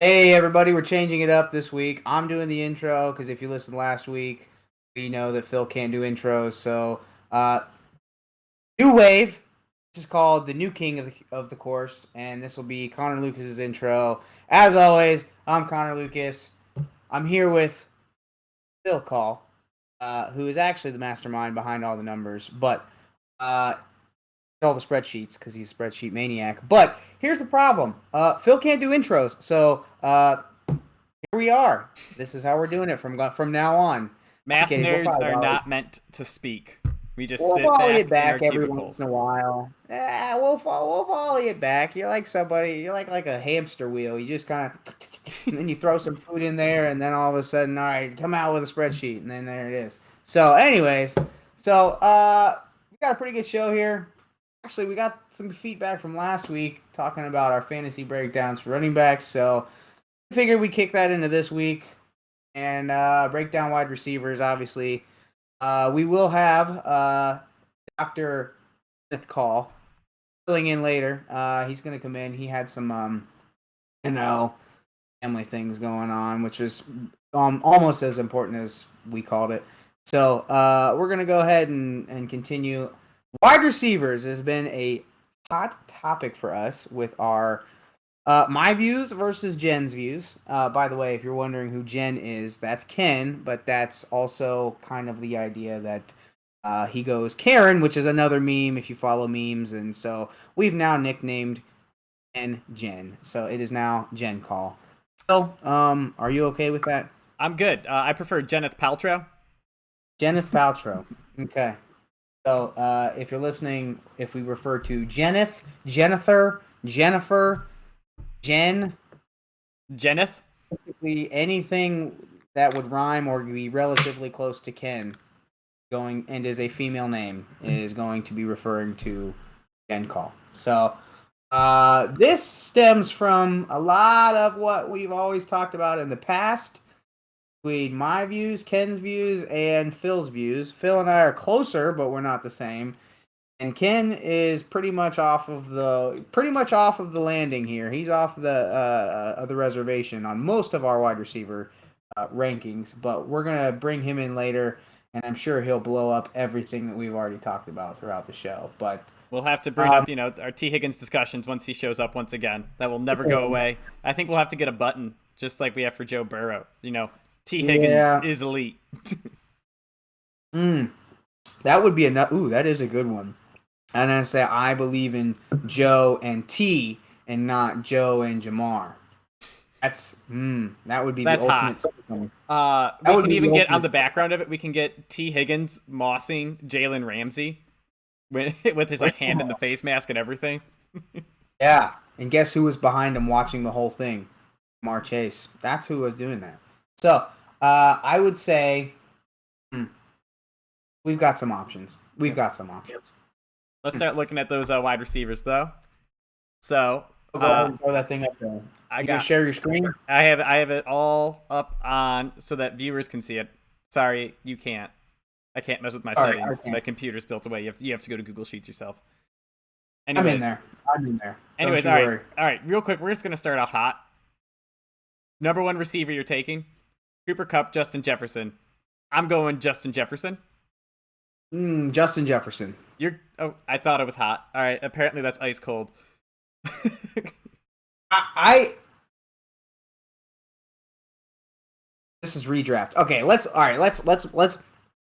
Hey everybody, we're changing it up this week. I'm doing the intro because if you listened last week, we know that Phil can't do intros. So, uh, new wave. This is called the new king of the course, and this will be Connor Lucas's intro. As always, I'm Connor Lucas. I'm here with Phil Call, who is actually the mastermind behind all the numbers, but uh, all the spreadsheets because he's a spreadsheet maniac. But here's the problem: Phil can't do intros, so here we are. This is how we're doing it from now on. I'm Math kidding. We'll nerds probably are volley, not meant to speak. We just we'll sit volley it back in our back every once in cubicles. a while. Yeah, we'll volley it back. You're like somebody. You're like a hamster wheel. You just kind of, and then you throw some food in there, and then all of a sudden, all right, come out with a spreadsheet, and then there it is. So, anyways, we got a pretty good show here. Actually, we got some feedback from last week talking about our fantasy breakdowns for running backs. So, I figured we kick that into this week and break down wide receivers. Obviously, we will have Dr. Smith call filling in later. He's going to come in. He had some, you know, family things going on, which is almost as important as we called it. So we're going to go ahead and continue. Wide receivers has been a hot topic for us with our my views versus Jen's views. By the way, if you're wondering who Jen is, that's Ken, but that's also kind of the idea that he goes Karen, which is another meme if you follow memes. And so we've now nicknamed Jen. So it is now Jen Call. Phil, are you okay with that? I'm good. I prefer Jeneth Paltrow. Jeneth Paltrow. Okay. So if you're listening, if we refer to Jennifer, Jen, Jeneth? basically anything that would rhyme or be relatively close to Ken going and is a female name is going to be referring to Jen Call. So this stems from a lot of what we've always talked about in the past between my views, Ken's views, and Phil's views. Phil and I are closer, but we're not the same. And Ken is pretty much off of the landing here. He's off the reservation on most of our wide receiver rankings, but we're gonna bring him in later, and I'm sure he'll blow up everything that we've already talked about throughout the show. But We'll have to bring um, up, our T. Higgins discussions once he shows up once again. That will never go away. I think we'll have to get a button, just like we have for Joe Burrow. T. Higgins yeah, is elite. mm, that would be enough. Ooh, that is a good one. And I say I believe in Joe and T, and not Joe and Jamar. That would be the That's hot. ultimate system. That We would can be the even get on ultimate the system. background of it. We can get T. Higgins mossing Jalen Ramsey with his hand in the face mask and everything. Yeah, and guess who was behind him watching the whole thing? Mar Chase. That's who was doing that. So I would say hmm, we've got some options. We've got some options. Let's start looking at those wide receivers, though. So Go ahead and throw that thing up there. I You gonna got share your screen? I have it all up on so that viewers can see it. Sorry, you can't. I can't mess with my All right, settings. okay. My computer's built away. You have to go to Google Sheets yourself. I'm in Anyways, there. I'm in there. Don't anyways, you all right, worry. all right. Real quick, we're just gonna start off hot. Number one receiver you're taking, Cooper Kupp, Justin Jefferson. I'm going Justin Jefferson. Justin Jefferson. I thought it was hot. All right, apparently that's ice cold. I this is redraft. Okay, let's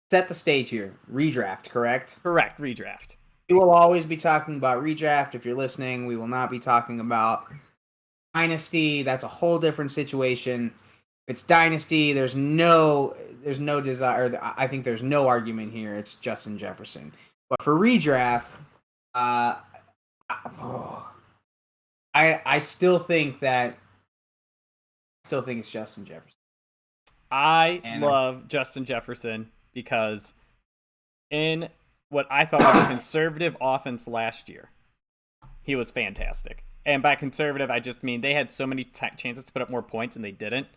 set the stage here. Redraft, correct? Correct, redraft. We will always be talking about redraft. If you're listening, we will not be talking about dynasty. That's a whole different situation. If it's dynasty, there's no desire. I think there's no argument here. It's Justin Jefferson. But for redraft, uh, oh, I still think it's Justin Jefferson. I And love Justin Jefferson because in what I thought was a conservative offense last year, he was fantastic. And by conservative, I just mean they had so many chances to put up more points and they didn't.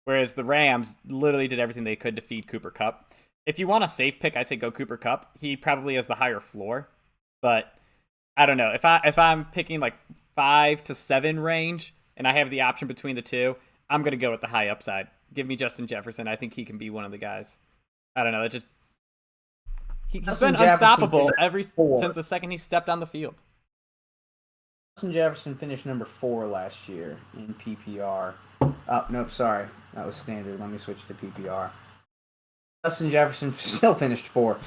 Whereas the Rams literally did everything they could to feed Cooper Kupp. If you want a safe pick, I say go Cooper Kupp. He probably has the higher floor, but I don't know. If I'm picking like 5 to 7 range, and I have the option between the two, I'm going to go with the high upside. Give me Justin Jefferson. I think he can be one of the guys. I don't know. He's Justin been Jefferson unstoppable finished 4. since the second he stepped on the field. Justin Jefferson finished number 4 last year in PPR. Oh, nope, sorry. That was standard. Let me switch to PPR. Dustin Jefferson still finished 4.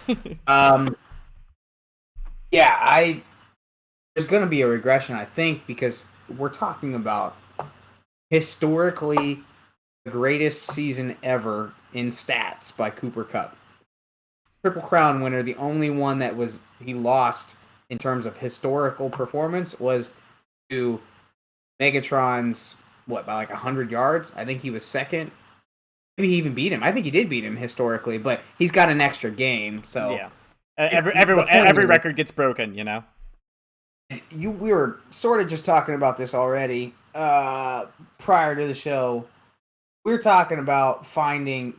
Yeah, there's going to be a regression, I think, because we're talking about historically the greatest season ever in stats by Cooper Kupp. Triple Crown winner, the only one that he lost in terms of historical performance was to Megatron's, by like 100 yards? I think he was second. Maybe he even beat him. I think he did beat him historically, but he's got an extra game, so... Yeah. Every record gets broken, you know? We were sort of just talking about this already prior to the show. We were talking about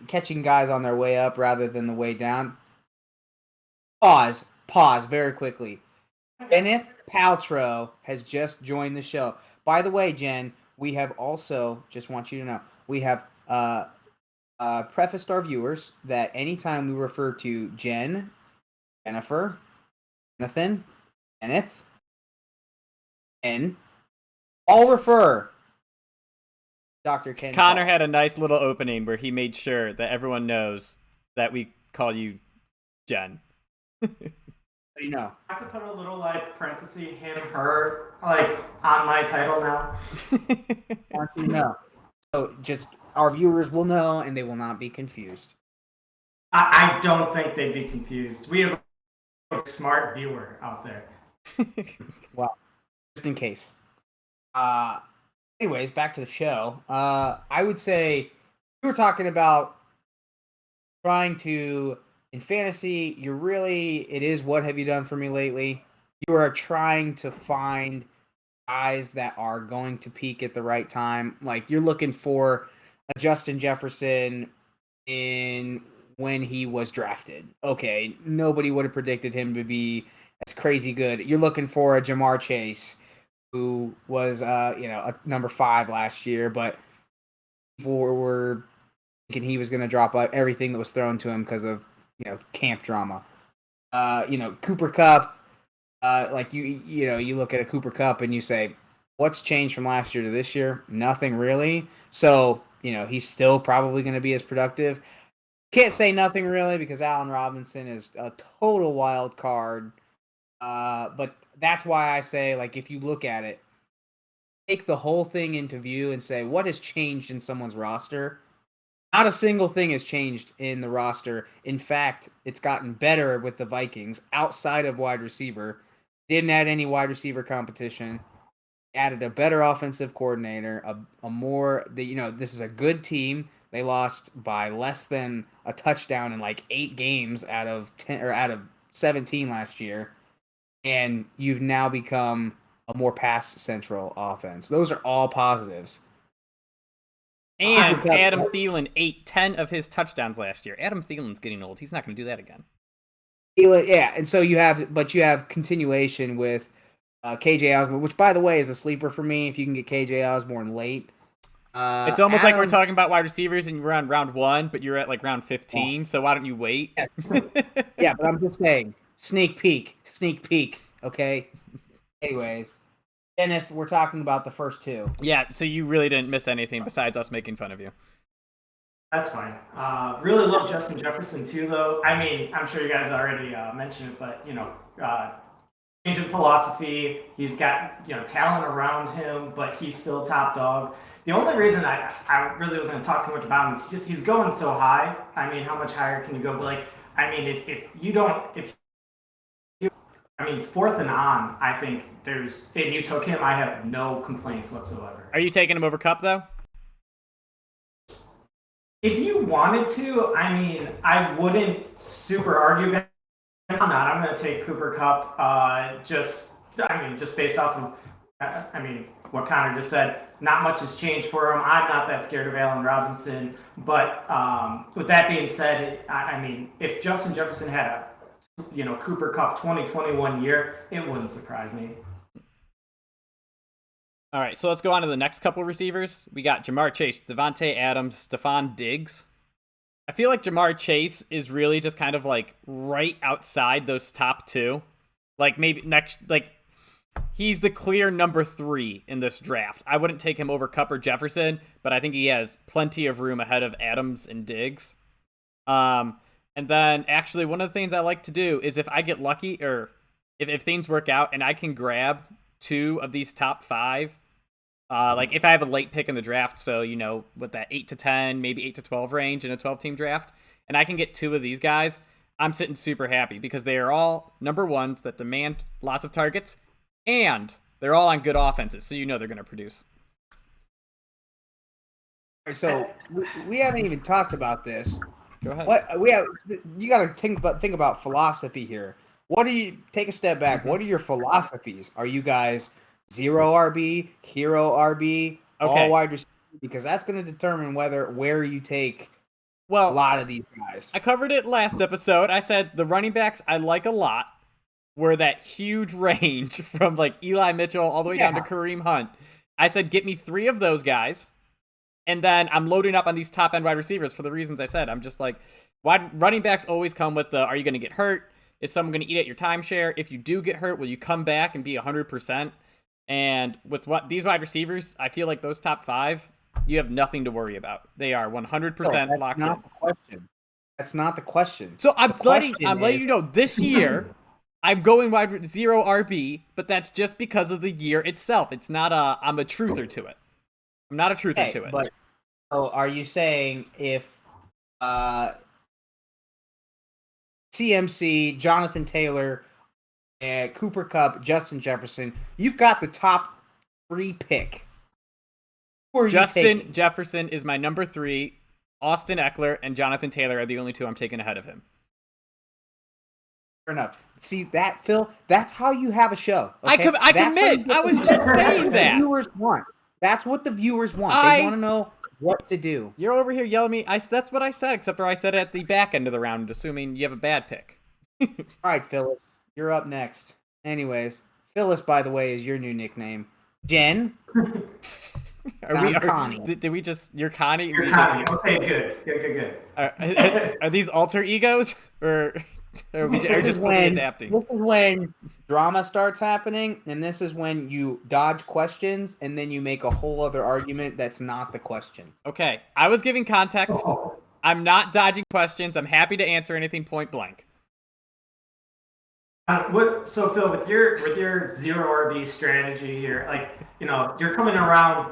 catching guys on their way up rather than the way down. Pause very quickly. Gwyneth Paltrow has just joined the show. By the way, Jen, we have also, just want you to know, we have prefaced our viewers that anytime we refer to Jen, Jennifer, Jonathan, Kenneth, and all refer Dr. Ken Connor Paul. had a nice little opening where he made sure that everyone knows that we call you Jen. You know. I have to put a little parenthesis, him, her, on my title now. I want you to know. So just our viewers will know and they will not be confused. I don't think they'd be confused. We have a smart viewer out there. Well, just in case. Anyways, back to the show. I would say we were talking about trying to, in fantasy, it is what have you done for me lately? You are trying to find guys that are going to peak at the right time. Like you're looking for a Justin Jefferson when he was drafted. Okay, nobody would have predicted him to be as crazy good. You're looking for a Jamar Chase who was a number 5 last year, but people were thinking he was going to drop out everything that was thrown to him because of camp drama. Cooper Kupp. You look at a Cooper Kupp and you say, what's changed from last year to this year? Nothing really. So he's still probably going to be as productive. Can't say nothing really because Allen Robinson is a total wild card. But that's why I say, if you look at it, take the whole thing into view and say, what has changed in someone's roster? Not a single thing has changed in the roster. In fact, it's gotten better with the Vikings outside of wide receiver. Didn't add any wide receiver competition. Added a better offensive coordinator, this is a good team. They lost by less than a touchdown in 8 games out of 10 or out of 17 last year. And you've now become a more pass-central offense. Those are all positives. And Adam Thielen ate 10 of his touchdowns last year. Adam Thielen's getting old. He's not going to do that again. Yeah, and so you have continuation with KJ Osborne, which, by the way, is a sleeper for me if you can get KJ Osborne late. It's almost like we're talking about wide receivers and you're on round 1, but you're at round 15, so why don't you wait? Yeah, but I'm just saying, sneak peek, okay? Anyways, Kenneth, we're talking about the first 2. Yeah, so you really didn't miss anything besides us making fun of you. That's fine. Really love Justin Jefferson too, though. I mean, I'm sure you guys already mentioned it, but change of philosophy. He's got talent around him, but he's still top dog. The only reason I really wasn't going to talk too much about him is just he's going so high. I mean, how much higher can you go? But fourth and on, I think and you took him, I have no complaints whatsoever. Are you taking him over Kupp, though? If you wanted to, I wouldn't super argue against it. I'm going to take Cooper Kupp just based off of, what Connor just said. Not much has changed for him. I'm not that scared of Allen Robinson. But with that being said, if Justin Jefferson had a Cooper Kupp 2021 year, it wouldn't surprise me. All right, so let's go on to the next couple receivers. We got Jamar Chase, Devontae Adams, Stephon Diggs. I feel like Jamar Chase is really just kind of like right outside those top two. Like maybe next, like he's the clear number 3 in this draft. I wouldn't take him over Kupp or Jefferson, but I think he has plenty of room ahead of Adams and Diggs. And then actually one of the things I like to do is if I get lucky or if things work out and I can grab 2 of these top 5, like if I have a late pick in the draft, so with that 8 to 10, maybe 8 to 12 range in a 12-team draft, and I can get 2 of these guys, I'm sitting super happy because they are all number 1s that demand lots of targets, and they're all on good offenses, so they're going to produce. So we haven't even talked about this. Go ahead. You got to think about philosophy here. Take a step back? What are your philosophies? Are you guys 0 RB, hero RB, all wide receiver? Because that's going to determine where you take a lot of these guys. I covered it last episode. I said the running backs I like a lot were that huge range from like Eli Mitchell all the way down to Kareem Hunt. I said get me 3 of those guys, and then I'm loading up on these top end wide receivers for the reasons I said. I'm just like, running backs always come with are you going to get hurt? Is someone going to eat at your timeshare? If you do get hurt, will you come back and be 100%? And with these wide receivers, I feel like those top 5, you have nothing to worry about. They are 100% locked in. That's not the question. That's not the question. So I'm letting you know this year, I'm going 0 RB, but that's just because of the year itself. It's not I'm a truther to it. I'm not a truther to it. But are you saying if CMC, Jonathan Taylor, and Cooper Kupp, Justin Jefferson, you've got the top 3 pick? Justin Jefferson is my number 3. Austin Eckler and Jonathan Taylor are the only 2 I'm taking ahead of him. Fair enough. See that, Phil? That's how you have a show. Okay? I commit. I was just saying that. Viewers want. That's what the viewers want. They want to know what to do. You're over here yelling at me. That's what I said, except for I said it at the back end of the round, assuming you have a bad pick. All right, Phyllis. You're up next. Anyways, Phyllis, by the way, is your new nickname. Jen? Connie. Did we just... You're Connie? You're Connie. Okay, good. Are these alter egos? Or are we just fully adapting? This is when drama starts happening, and this is when you dodge questions, and then you make a whole other argument that's not the question. Okay, I was giving context. I'm not dodging questions. I'm happy to answer anything point blank. So Phil, with your 0 RB strategy here, you're coming around,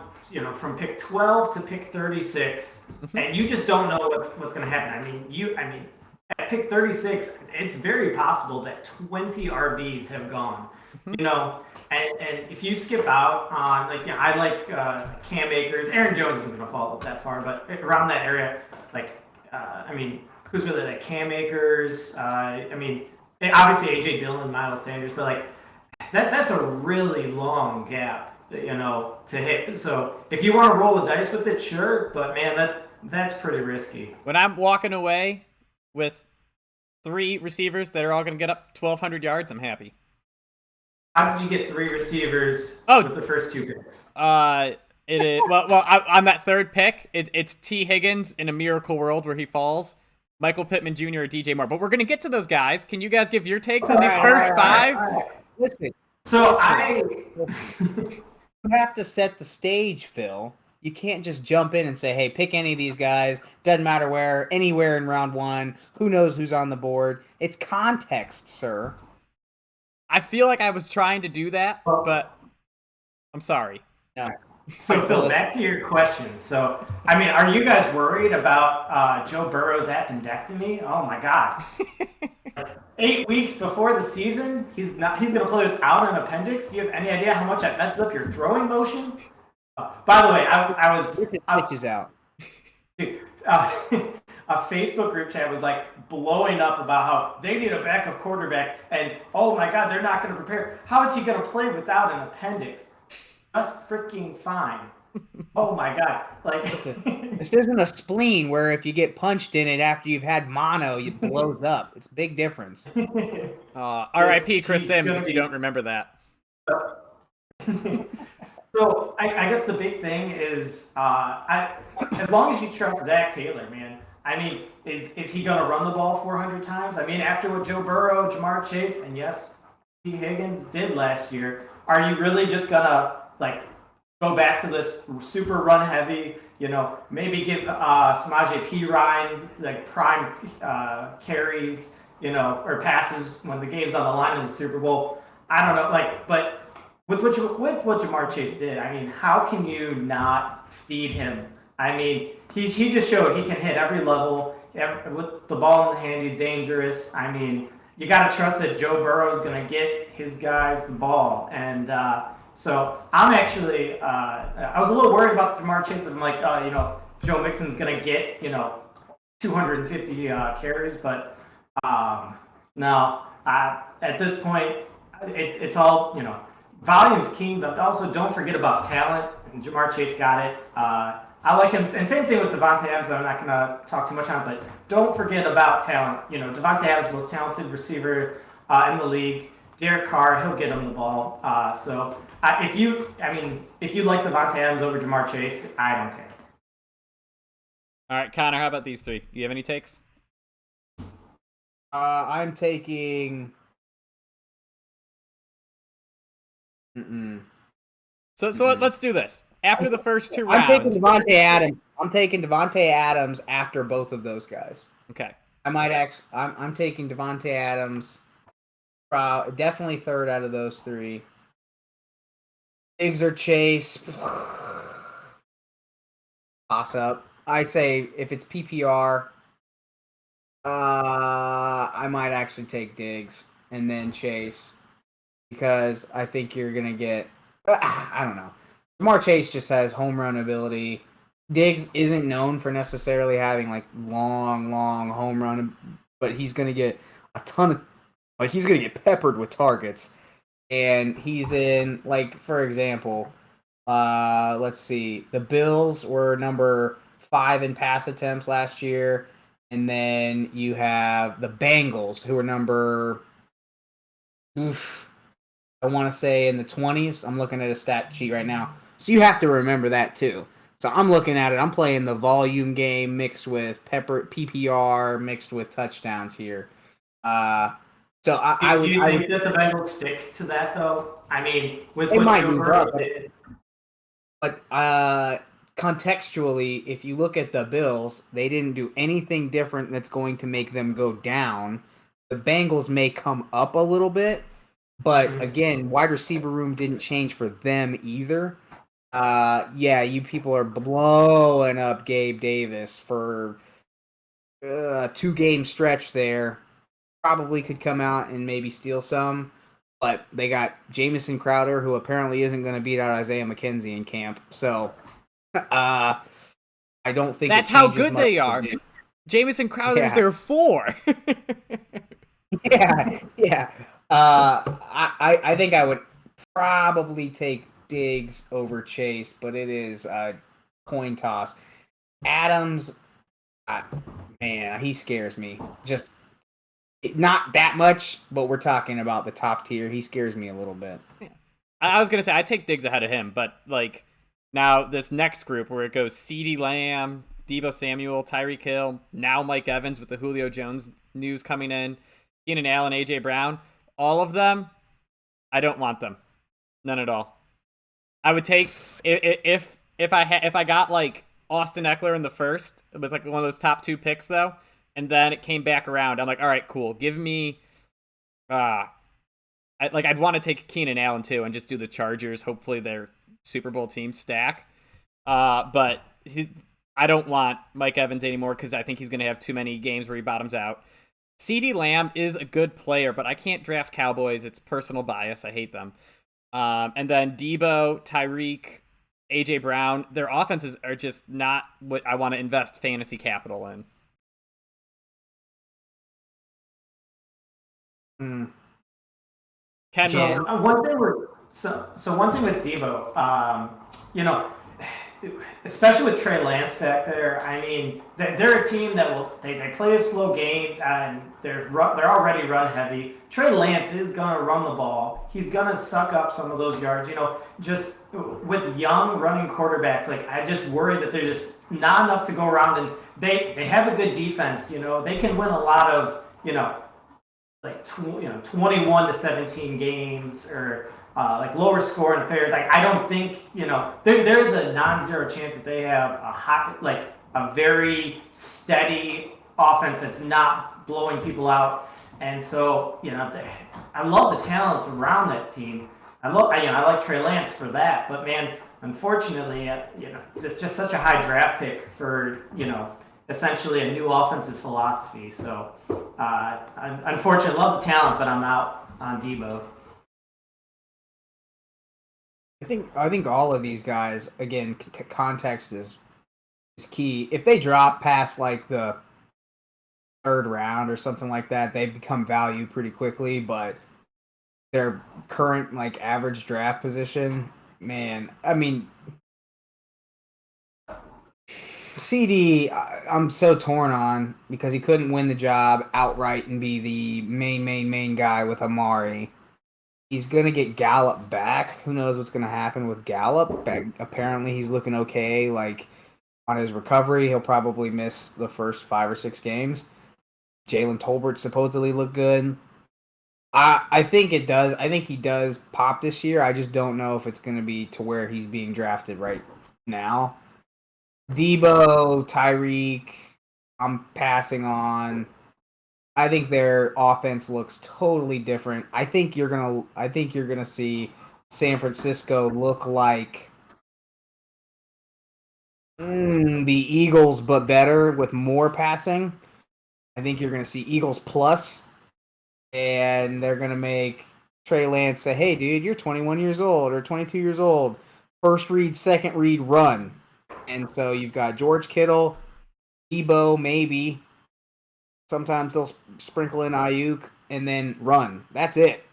from pick 12 to pick 36, and you just don't know what's going to happen. I mean, at pick 36, it's very possible that 20 RBs have gone. And if you skip out on I like Cam Akers. Aaron Jones isn't going to fall up that far, but around that area, who's really like Cam Akers? Obviously AJ Dillon, Miles Sanders, but that's a really long gap, to hit. So if you want to roll the dice with it, sure, but man, that's pretty risky. When I'm walking away with 3 receivers that are all going to get up 1,200 yards, I'm happy. How did you get 3 receivers with the first 2 picks? It is on that 3rd pick, it's T. Higgins in a miracle world where he falls. Michael Pittman Jr. or DJ Moore. But we're going to get to those guys. Can you guys give your takes on these first 5? All right. Listen. You have to set the stage, Phil. You can't just jump in and say, hey, pick any of these guys. Doesn't matter where, anywhere in round 1. Who knows who's on the board? It's context, sir. I feel like I was trying to do that, but I'm sorry. No. So, Phil, back to your question. So, are you guys worried about Joe Burrow's appendectomy? Oh, my God. 8 weeks before the season, he's going to play without an appendix? Do you have any idea how much that messes up your throwing motion? By the way, I was... Pitches out. A Facebook group chat was blowing up about how they need a backup quarterback, and oh my God, they're not going to prepare. How is he going to play without an appendix? Just freaking fine. Oh my God! This isn't a spleen where if you get punched in it after you've had mono, it blows up. It's a big difference. R.I.P. Chris Sims, if you don't remember that. So I guess the big thing is, as long as you trust Zach Taylor, man. I mean, is he going to run the ball 400 times? I mean, after what Joe Burrow, Jamar Chase, and yes, T. Higgins did last year, are you really just going to go back to this super run heavy? Maybe give Samaje Perine prime carries, or passes when the game's on the line in the Super Bowl. I don't know, but. With what Jamar Chase did, I mean, how can you not feed him? I mean, he just showed he can hit every level. With the ball in the hand, he's dangerous. I mean, you got to trust that Joe Burrow is going to get his guys the ball. And so I'm actually, I was a little worried about Jamar Chase. I'm like, Joe Mixon's going to get, 250 carries. But no, at this point, it's all, volume's king, but also don't forget about talent. And Jamar Chase got it. I like him. And same thing with Devontae Adams. I'm not going to talk too much on it, but don't forget about talent. Devontae Adams, most talented receiver in the league. Derek Carr, he'll get him the ball. So if you like Devontae Adams over Jamar Chase, I don't care. All right, Connor, how about these three? Do you have any takes? I'm taking... So let's do this. After the first two rounds, I'm taking Devontae Adams. I'm taking Devontae Adams after both of those guys. Okay. I'm taking Devontae Adams. Definitely third out of those three. Diggs or Chase. Toss up. I say if it's PPR, I might actually take Diggs and then Chase. Because I think you're going to get... I don't know. Jamar Chase just has home run ability. Diggs isn't known for necessarily having, long home run, but he's going to get a ton of... he's going to get peppered with targets. And he's in, for example, let's see. The Bills were number 5 in pass attempts last year. And then you have the Bengals, who are number... I want to say in the 20s. I'm looking at a stat sheet right now. So you have to remember that too. So I'm looking at it. I'm playing the volume game mixed with PPR mixed with touchdowns here. Do you think that the Bengals stick to that though? I mean, with they what might Joe move Burrow up, did. But contextually, if you look at the Bills, they didn't do anything different that's going to make them go down. The Bengals may come up a little bit. But again, wide receiver room didn't change for them either. You people are blowing up Gabe Davis for a 2-game stretch there. Probably could come out and maybe steal some. But they got Jamison Crowder, who apparently isn't going to beat out Isaiah McKenzie in camp. So I don't think that's how good they are. Jamison Crowder's their 4. Yeah. I think I would probably take Diggs over Chase, but it is a coin toss. Adams, man, he scares me. Just not that much, but we're talking about the top tier. He scares me a little bit. Yeah. I was gonna say I'd take Diggs ahead of him, but now this next group where it goes CeeDee Lamb, Deebo Samuel, Tyreek Hill, now Mike Evans with the Julio Jones news coming in, Keenan Allen, AJ Brown. All of them, I don't want them, none at all. I would take if I got Austin Eckler in the first with one of those top 2 picks though, and then it came back around. I'm like, all right, cool. Give me, I'd want to take Keenan Allen too and just do the Chargers. Hopefully their Super Bowl team stack. But I don't want Mike Evans anymore because I think he's going to have too many games where he bottoms out. CeeDee Lamb is a good player, but I can't draft Cowboys. It's personal bias. I hate them. And then Deebo, Tyreek, AJ Brown, their offenses are just not what I want to invest fantasy capital in. One thing with Deebo, especially with Trey Lance back there. I mean, they're a team that they play a slow game and they're already run heavy. Trey Lance is gonna run the ball. He's gonna suck up some of those yards. Just with young running quarterbacks, like I just worry that there's just not enough to go around. And they have a good defense. They can win a lot of 21-17 games or like lower scoring affairs. Like I don't think there is a non-zero chance that they have a very steady offense that's not blowing people out. And so I love the talents around that team. I like Trey Lance for that, but man, unfortunately, it's just such a high draft pick for essentially a new offensive philosophy. So unfortunately, love the talent, but I'm out on Debo. I think all of these guys, again, context is key. If they drop past like the third round or something like that, they become value pretty quickly. But their current like average draft position, man, I mean, CD, I'm so torn on because he couldn't win the job outright and be the main guy with Amari. He's going to get Gallup back. Who knows what's going to happen with Gallup? Apparently, he's looking okay. Like, on his recovery, he'll probably miss the first 5 or 6 games. Jalen Tolbert supposedly looked good. I think it does. I think he does pop this year. I just don't know if it's going to be to where he's being drafted right now. Debo, Tyreek, I'm passing on. I think their offense looks totally different. I think you're gonna see San Francisco look like the Eagles, but better with more passing. I think you're gonna see Eagles plus, and they're gonna make Trey Lance say, "Hey, dude, you're 21 years old or 22 years old. First read, second read, run." And so you've got George Kittle, Debo, maybe. Sometimes they'll sprinkle in Ayuk and then run. That's it.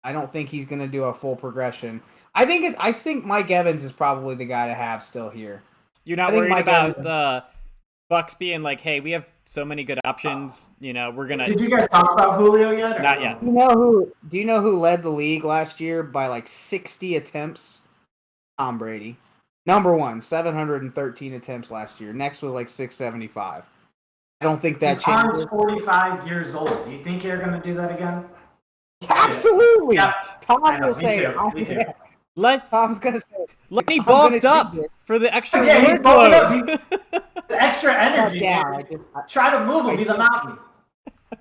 I don't think he's going to do a full progression. I think Mike Evans is probably the guy to have still here. You're not worried about the Bucs being like, "Hey, we have so many good options. We're gonna." Did you guys talk about Julio yet? Not yet. Do you know who led the league last year by like 60 attempts? Tom Brady. Number 1, 713 attempts last year. Next was like 675. I don't think that changes. Tom's 45 years old. Do you think you're going to do that again? Absolutely. Yeah. Tom will say. Me too. Tom's going to say. Let me bulked up for the extra workload. Extra energy. Try to move him. He's a mountain.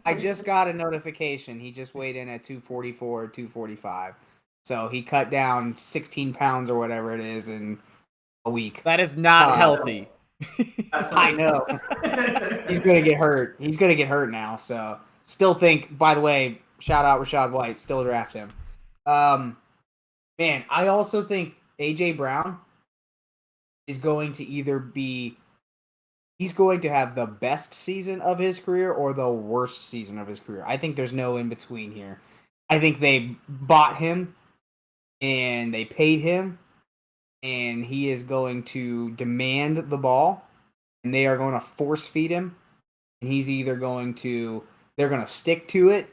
I just got a notification. He just weighed in at 244 or 245. So he cut down 16 pounds or whatever it is in a week. That is not healthy. I know. He's going to get hurt. He's going to get hurt now. So still think, by the way, shout out Rachaad White. Still draft him. Man, I also think A.J. Brown is going to either be – he's going to have the best season of his career or the worst season of his career. I think there's no in-between here. I think they bought him and they paid him, and he is going to demand the ball, and they are going to force feed him, and he's either going to – they're going to stick to it,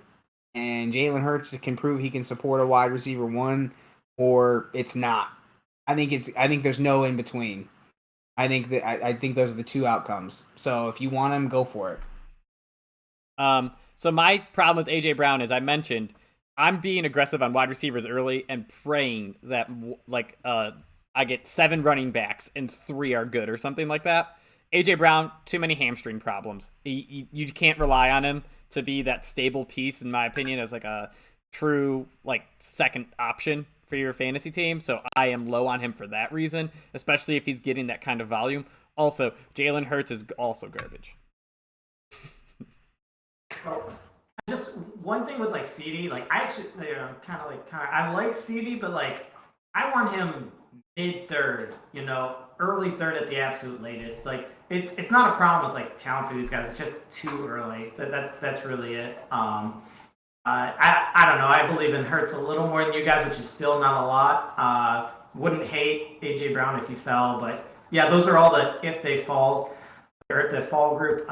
and Jalen Hurts can prove he can support a wide receiver 1, or it's not. I think there's no in between. I think those are the two outcomes. So if you want him, go for it. So my problem with AJ Brown, as I mentioned, I'm being aggressive on wide receivers early and praying that I get 7 running backs and 3 are good or something like that. AJ Brown, too many hamstring problems. You can't rely on him to be that stable piece, in my opinion, as like a true second option for your fantasy team. So I am low on him for that reason, especially if he's getting that kind of volume. Also, Jalen Hurts is also garbage. Just one thing with CD, I actually I like CD, but I want him mid third, early third at the absolute latest. It's not a problem with talent for these guys. It's just too early. That's really it. I don't know. I believe in Hurts a little more than you guys, which is still not a lot. Wouldn't hate AJ Brown if he fell, but yeah, those are all the if they falls. Or at the fall group.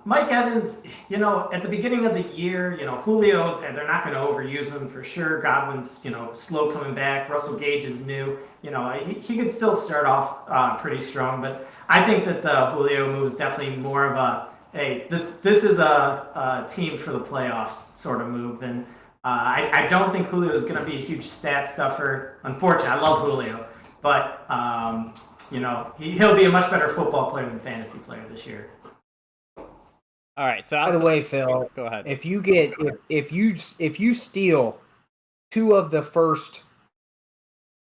Mike Evans, at the beginning of the year, Julio, they're not going to overuse him for sure. Godwin's, slow coming back. Russell Gage is new. He could still start off pretty strong, but I think that the Julio move is definitely more of a, hey, this is a team for the playoffs sort of move. And I don't think Julio is going to be a huge stat stuffer. Unfortunately, I love Julio, but he'll be a much better football player than fantasy player this year. All right. So by the way, Phil, go ahead. If you get if you steal 2 of the first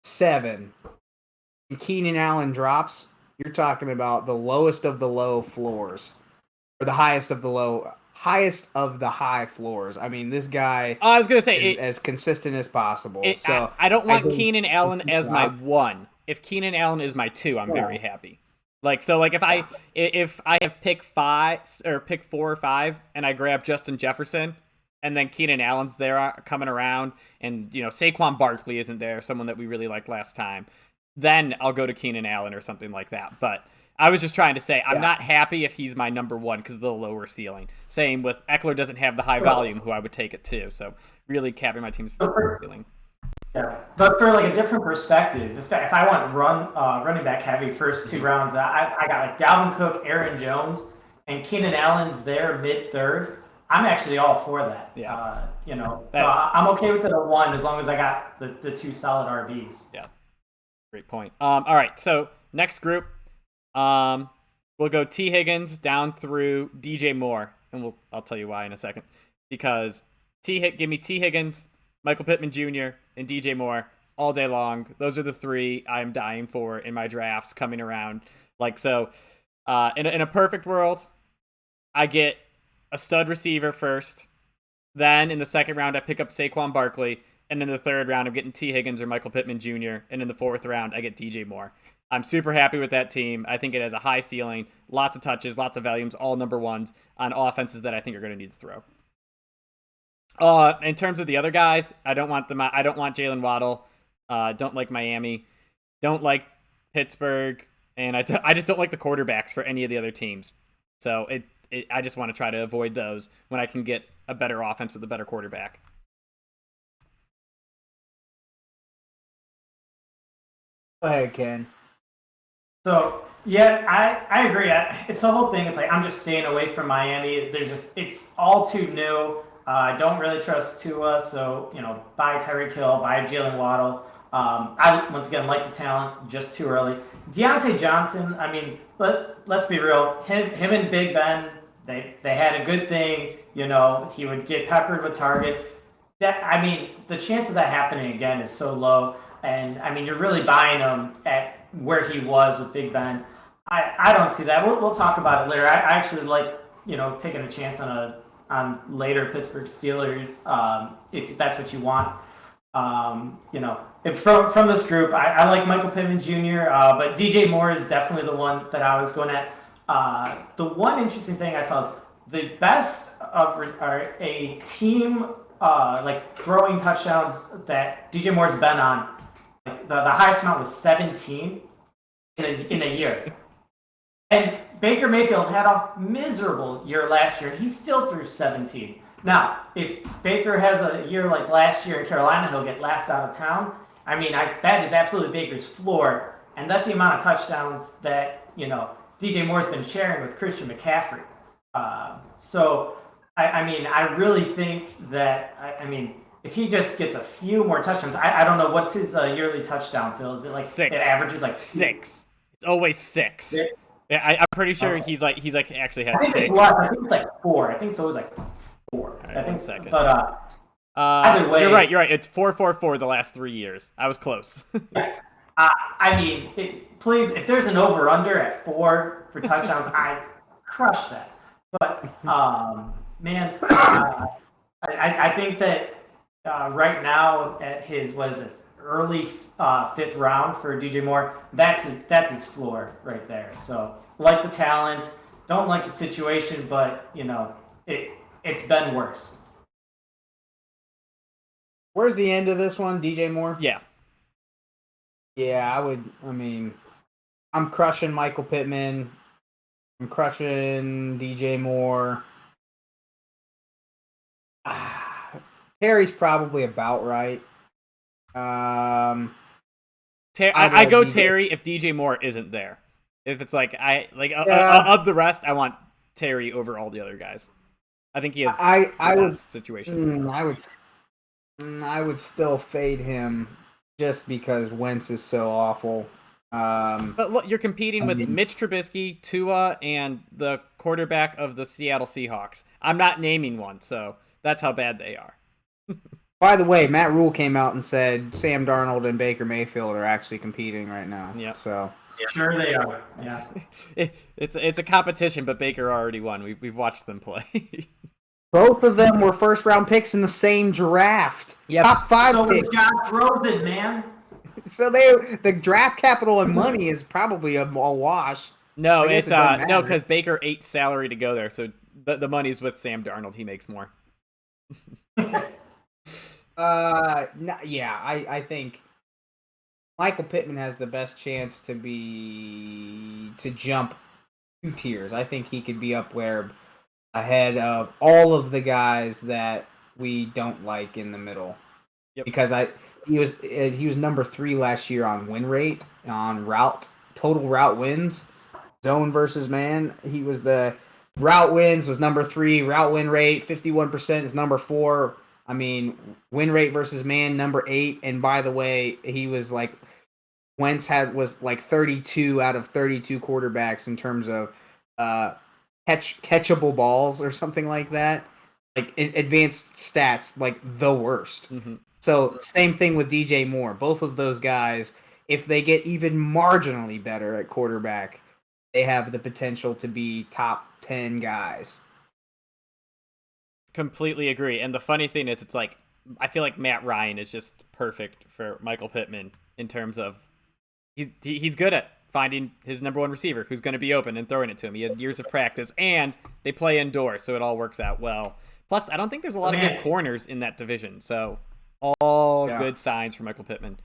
7, and Keenan Allen drops, you're talking about the lowest of the low floors, or the highest of the high floors. I mean, this guy. I was gonna say is as consistent as possible. I don't want Keenan Allen as my 1. If Keenan Allen is my 2, I'm very happy. If I have pick 5 or pick 4 or 5 and I grab Justin Jefferson and then Keenan Allen's there coming around and Saquon Barkley isn't there, someone that we really liked last time, then I'll go to Keenan Allen or something like that. But I was just trying to say I'm not happy if he's my number 1 because of the lower ceiling. Same with Eckler doesn't have the high volume, who I would take it too. So really capping my team's ceiling. Yeah, but for a different perspective, if I want running back heavy first 2 rounds, I got Dalvin Cook, Aaron Jones, and Keenan Allen's there mid-3rd. I'm actually all for that. Yeah. So I'm okay with it at 1 as long as I got the 2 solid RBs. Yeah, great point. All right, so next group, we'll go T. Higgins down through DJ Moore, and I'll tell you why in a second. Because give me T. Higgins, Michael Pittman Jr., and DJ Moore all day long. Those are the 3 I'm dying for in my drafts coming around. In a perfect world, I get a stud receiver first. Then in the 2nd round, I pick up Saquon Barkley. And in the 3rd round, I'm getting T. Higgins or Michael Pittman Jr. And in the 4th round, I get DJ Moore. I'm super happy with that team. I think it has a high ceiling, lots of touches, lots of volumes, all number 1s on offenses that I think are going to need to throw. In terms of the other guys, I don't want Jalen Waddle. Don't like Miami. Don't like Pittsburgh. And I just don't like the quarterbacks for any of the other teams. So I just want to try to avoid those when I can get a better offense with a better quarterback. Go ahead, Ken. So, yeah, I agree. It's the whole thing. It's I'm just staying away from Miami. It's all too new. I don't really trust Tua, so buy Tyreek Hill, buy Jalen Waddle. I once again like the talent, just too early. Deontay Johnson, I mean, let's be real. Him and Big Ben, they had a good thing. He would get peppered with targets. The chance of that happening again is so low. And you're really buying him at where he was with Big Ben. I don't see that. We'll talk about it later. I actually like taking a chance on later Pittsburgh Steelers, if that's what you want. If from this group, I like Michael Pittman Jr., but DJ Moore is definitely the one that I was going at. The one interesting thing I saw is the best of a team throwing touchdowns that DJ Moore's been on. The highest amount was 17 in a year. And Baker Mayfield had a miserable year last year, and he still threw 17. Now, if Baker has a year like last year in Carolina, he'll get laughed out of town. That is absolutely Baker's floor, and that's the amount of touchdowns that DJ Moore's been sharing with Christian McCaffrey. I really think that if he just gets a few more touchdowns, I don't know what's his yearly touchdown, Phil. Is it 6? It averages 6. It's always 6. Yeah, I'm pretty sure he's actually had 6. I think it's less. I think it's 4. I think so. It was 4. Right, I think. 1 second. But either way, you're right. It's 4-4-4 the last 3 years. I was close. Yes. Please, if there's an over/under at 4 for touchdowns, I crush that. But man, I think that right now at his early 5th round for DJ Moore, that's his floor right there. So like the talent, don't like the situation, but it's been worse. Where's the end of this one, DJ Moore? Yeah. Yeah, I would. I'm crushing Michael Pittman. I'm crushing DJ Moore. Terry's probably about right. I I'll go DJ. Terry if DJ Moore isn't there. If it's like Yeah. of the rest, I want Terry over all the other guys. I think he has I the would best situation. I would still fade him just because Wentz is so awful. But look, you're competing with Mitch Trubisky, Tua, and the quarterback of the Seattle Seahawks. I'm not naming one, so that's how bad they are. By the way, Matt Rule came out and said Sam Darnold and Baker Mayfield are actually competing right now. Yep. So Sure they are. Yeah. It's a competition, but Baker already won. We've watched them play. both of them were first round picks in the same draft. Yep. Top 5 So picks. was Josh Rosen, man. So the draft capital and money is probably a wash. No, I guess it's it doesn't no, matter. because Baker ate salary to go there, so the money's with Sam Darnold. He makes more. I think Michael Pittman has the best chance to jump 2 tiers. I think he could be up there ahead of all of the guys that we don't like in the middle. Yep. Because he was number 3 last year on win rate, on total route wins, zone versus man. He was the route wins was number 3, route win rate 51% is number 4. I mean, win rate versus man number 8, and by the way, he was like Wentz was like 32 out of 32 quarterbacks in terms of catchable balls or something like that. Like advanced stats, like the worst. Mm-hmm. So same thing with DJ Moore. Both of those guys, if they get even marginally better at quarterback, they have the potential to be top 10 guys. Completely agree. And the funny thing is, it's like I feel like Matt Ryan is just perfect for Michael Pittman in terms of he's good at finding his number 1 receiver who's going to be open and throwing it to him. He had years of practice, and they play indoors, so it all works out well. Plus, I don't think there's a lot of good corners in that division, so all good signs for Michael Pittman.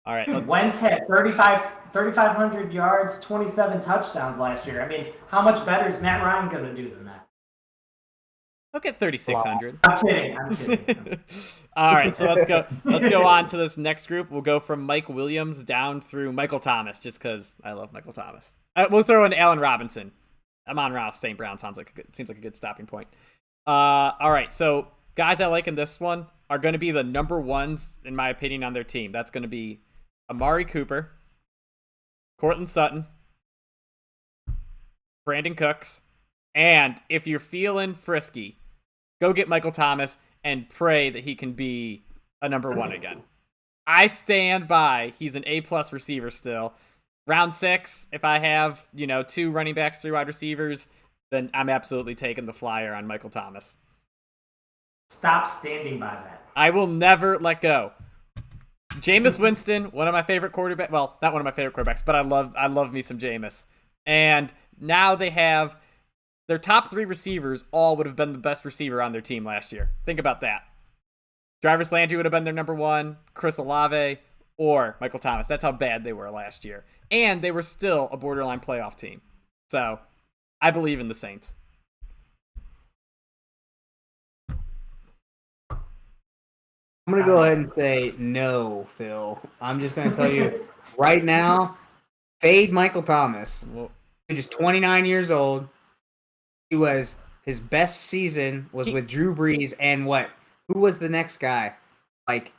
All right. Wentz had 3,500 yards, 27 touchdowns last year. I mean, how much better is Matt Ryan going to do than that? I'll get 3,600. I'm kidding. All right, so let's go on to this next group. We'll go from Mike Williams down through Michael Thomas, just because I love Michael Thomas. We'll throw in Allen Robinson. Amon-Ra St. Brown seems like a good stopping point. All right, so guys I like in this one are going to be the number 1s, in my opinion, on their team. That's going to be Amari Cooper, Cortland Sutton, Brandon Cooks, and if you're feeling frisky, go get Michael Thomas and pray that he can be a number 1 again. I stand by. He's an A-plus receiver still. Round 6, if I have 2 running backs, 3 wide receivers, then I'm absolutely taking the flyer on Michael Thomas. Stop standing by that. I will never let go. Jameis Winston, one of my favorite quarterbacks. Well, not one of my favorite quarterbacks, but I love me some Jameis. And now they have their top 3 receivers all would have been the best receiver on their team last year. Think about that. Jarvis Landry would have been their number 1, Chris Olave, or Michael Thomas. That's how bad they were last year. And they were still a borderline playoff team. So, I believe in the Saints. I'm going to go ahead and say no, Phil. I'm just going to tell you right now, fade Michael Thomas. He's just 29 years old. His best season was with Drew Brees and what? Who was the next guy? Like,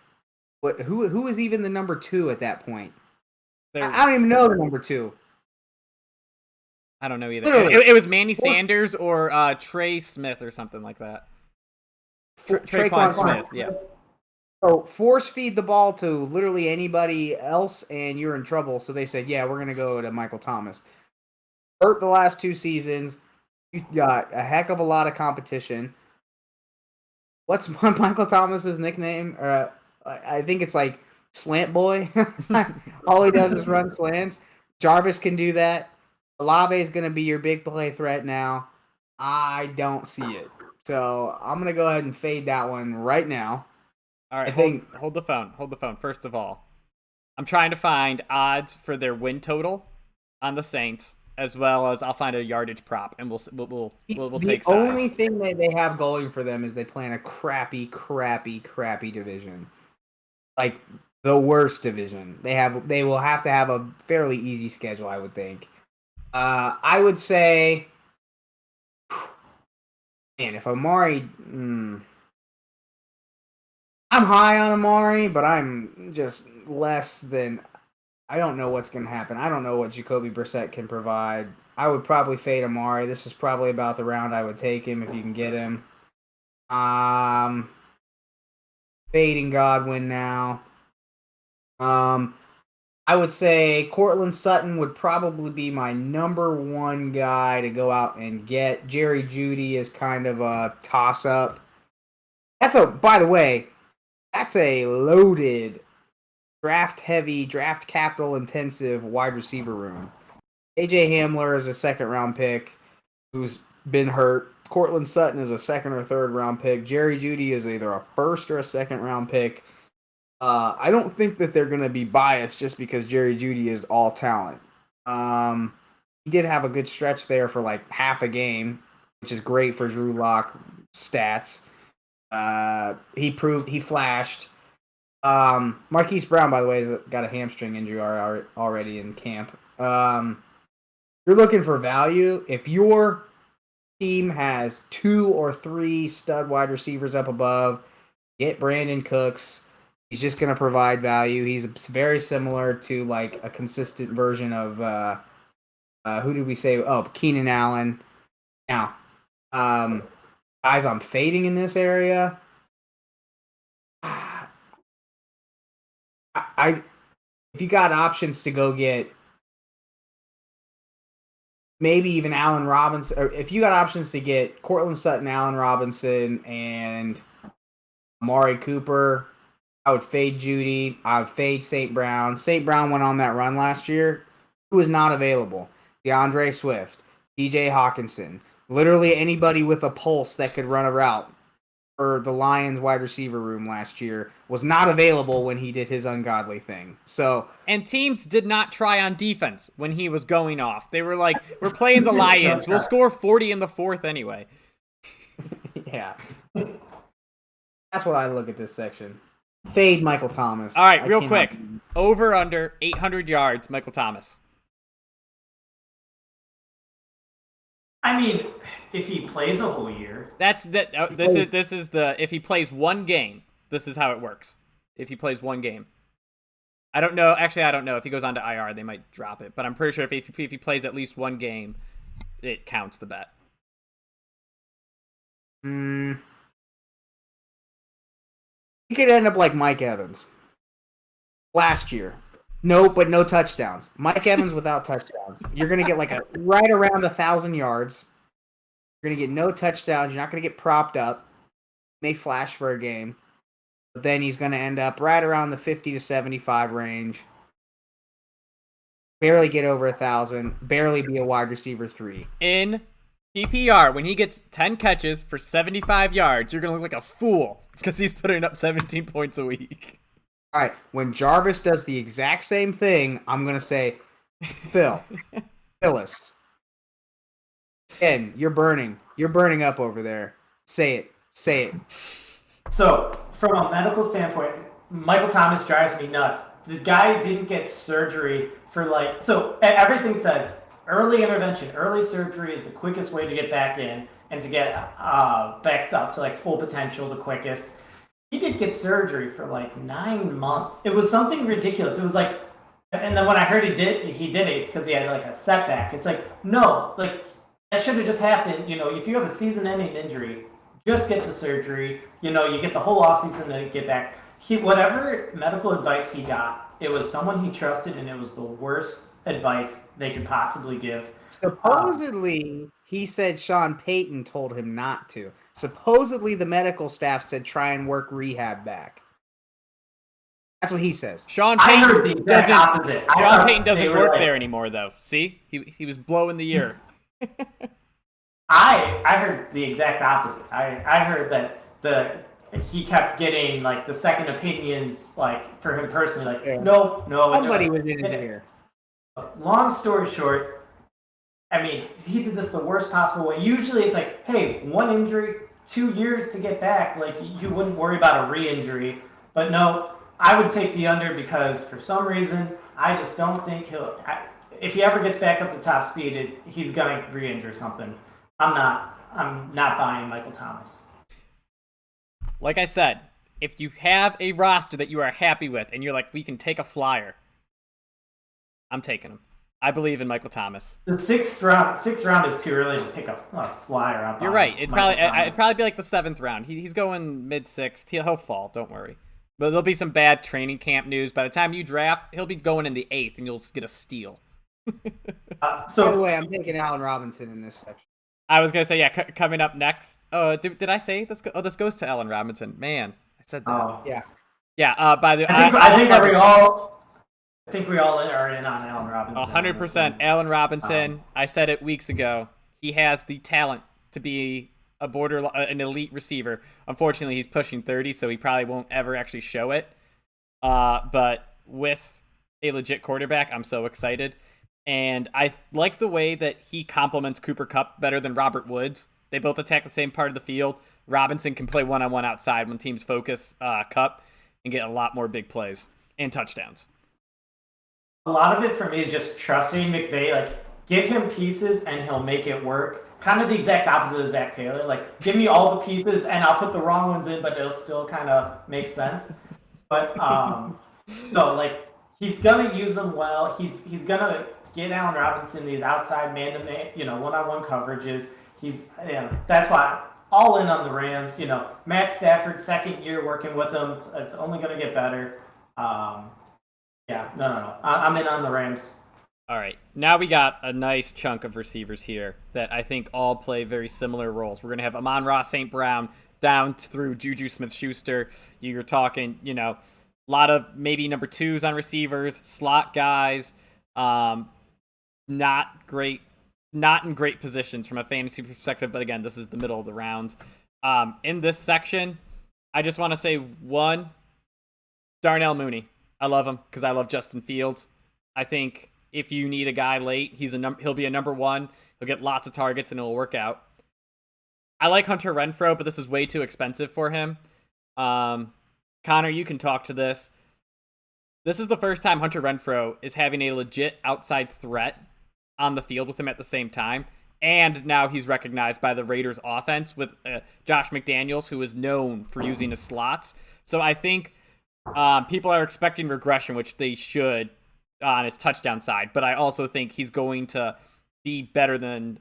what? Who was even the number 2 at that point? I don't even know the number 2. I don't know either. It was Manny Sanders or Trey Smith or something like that. Traquan Smith, yeah. So force feed the ball to literally anybody else, and you're in trouble. So they said, "Yeah, we're gonna go to Michael Thomas." Hurt the last 2 seasons. You got a heck of a lot of competition. What's Michael Thomas's nickname? I think it's like Slant Boy. All he does is run slants. Jarvis can do that. Olave is going to be your big play threat now. I don't see it. So I'm going to go ahead and fade that one right now. All right, hold the phone. Hold the phone. First of all, I'm trying to find odds for their win total on the Saints, as well as I'll find a yardage prop, and we'll The take sides. only thing that they have going for them is they play in a crappy division, like the worst division. They will have to have a fairly easy schedule, I would think. I would say, man, if Amari, I'm high on Amari, but I'm just less than. I don't know what's going to happen. I don't know what Jacoby Brissett can provide. I would probably fade Amari. This is probably about the round I would take him if you can get him. Fading Godwin now. I would say Cortland Sutton would probably be my number one guy to go out and get. Jerry Jeudy is kind of a toss-up. By the way, that's a loaded, draft-heavy, draft capital-intensive wide receiver room. A.J. Hamler is a second-round pick who's been hurt. Cortland Sutton is a second or third-round pick. Jerry Jeudy is either a first or a second-round pick. I don't think that they're going to be biased just because Jerry Jeudy is all talent. He did have a good stretch there for like half a game, which is great for Drew Lock stats. He flashed. Marquise Brown, by the way, has got a hamstring injury already in camp. You're looking for value. If your team has 2 or 3 stud wide receivers up above, get Brandon Cooks. He's just going to provide value. He's very similar to like a consistent version of who did we say? Oh, Keenan Allen. Now, guys, I'm fading in this area. If you got options to go get maybe even Allen Robinson, or if you got options to get Cortland Sutton, Allen Robinson, and Amari Cooper, I would fade Jeudy. I would fade St. Brown. St. Brown went on that run last year. Who was not available? DeAndre Swift, DJ Hawkinson, literally anybody with a pulse that could run a route for the Lions wide receiver room last year was not available when he did his ungodly thing. And teams did not try on defense when he was going off. They were like, we're playing the Lions. We'll score 40 in the fourth anyway. Yeah. That's what I look at this section. Fade Michael Thomas. All right, real quick. Over under 800 yards, Michael Thomas. I mean, if he plays a whole year. This is the if he plays one game, this is how it works. If he plays one game. I don't know. Actually, I don't know. If he goes on to IR, they might drop it. But I'm pretty sure if he plays at least one game, it counts the bet. He could end up like Mike Evans last year. No touchdowns. Mike Evans without touchdowns. You're going to get like right around 1,000 yards. You're going to get no touchdowns. You're not going to get propped up. May flash for a game. But then he's going to end up right around the 50 to 75 range. Barely get over 1,000. Barely be a wide receiver 3. In PPR, when he gets 10 catches for 75 yards, you're going to look like a fool because he's putting up 17 points a week. All right, when Jarvis does the exact same thing, I'm going to say, Phyllis. Ken, you're burning. You're burning up over there. Say it. So, from a medical standpoint, Michael Thomas drives me nuts. The guy didn't get surgery for everything says early intervention, early surgery is the quickest way to get back in and to get backed up to like full potential the quickest. He did get surgery for like 9 months. It was something ridiculous. It was like, and then when I heard he did it, it's because he had like a setback. It's like, no, like that should have just happened. You know, if you have a season-ending injury, just get the surgery. You know, you get the whole offseason to get back. Whatever medical advice he got, it was someone he trusted, and it was the worst advice they could possibly give. Supposedly, he said Sean Payton told him not to. Supposedly, the medical staff said try and work rehab back. That's what he says. Sean Payton doesn't work there anymore, though. See? He was blowing the ear. I heard the exact opposite. I heard that he kept getting like the second opinions, like for him personally, like no. Somebody was in his ear. long story short, I mean, he did this the worst possible way. Usually it's like, hey, one injury, 2 years to get back. Like, you wouldn't worry about a re-injury. But no, I would take the under because for some reason, I just don't think if he ever gets back up to top speed, he's going to re-injure something. I'm not buying Michael Thomas. Like I said, if you have a roster that you are happy with and you're like, we can take a flyer, I'm taking him. I believe in Michael Thomas. The sixth round is too early to pick a flyer up. You're right. It'd probably be like the 7th round. He's going mid-6th. He'll fall. Don't worry. But there'll be some bad training camp news. By the time you draft, he'll be going in the 8th, and you'll just get a steal. By the way, I'm taking Allen Robinson in this section. I was gonna say, yeah, coming up next. Did I say this? This goes to Allen Robinson. Man, I said that. Oh yeah. Yeah. By the I think we all are in on Allen Robinson. 100% Allen Robinson. I said it weeks ago. He has the talent to be an elite receiver. Unfortunately, he's pushing 30, so he probably won't ever actually show it. But with a legit quarterback, I'm so excited. And I like the way that he complements Cooper Kupp better than Robert Woods. They both attack the same part of the field. Robinson can play one-on-one outside when teams focus Kupp and get a lot more big plays and touchdowns. A lot of it for me is just trusting McVay. Like, give him pieces and he'll make it work. Kind of the exact opposite of Zach Taylor. Like, give me all the pieces and I'll put the wrong ones in, but it'll still kind of make sense. But no, like, he's gonna use them well. He's gonna get Allen Robinson these outside man-to-man, one-on-one coverages. That's why all in on the Rams. Matt Stafford, 2nd year working with them. It's only gonna get better. Yeah, no. I'm in on the Rams. All right. Now we got a nice chunk of receivers here that I think all play very similar roles. We're going to have Amon-Ra St. Brown down through Juju Smith-Schuster. You're talking, a lot of maybe number 2s on receivers, slot guys, not in great positions from a fantasy perspective, but again, this is the middle of the rounds. In this section, I just want to say one, Darnell Mooney. I love him because I love Justin Fields. I think if you need a guy late, he'll be a number 1. He'll get lots of targets and it'll work out. I like Hunter Renfrow, but this is way too expensive for him. Connor, you can talk to this. This is the first time Hunter Renfrow is having a legit outside threat on the field with him at the same time. And now he's recognized by the Raiders offense with Josh McDaniels, who is known for using his slots. So I think people are expecting regression, which they should on his touchdown side. But I also think he's going to be better than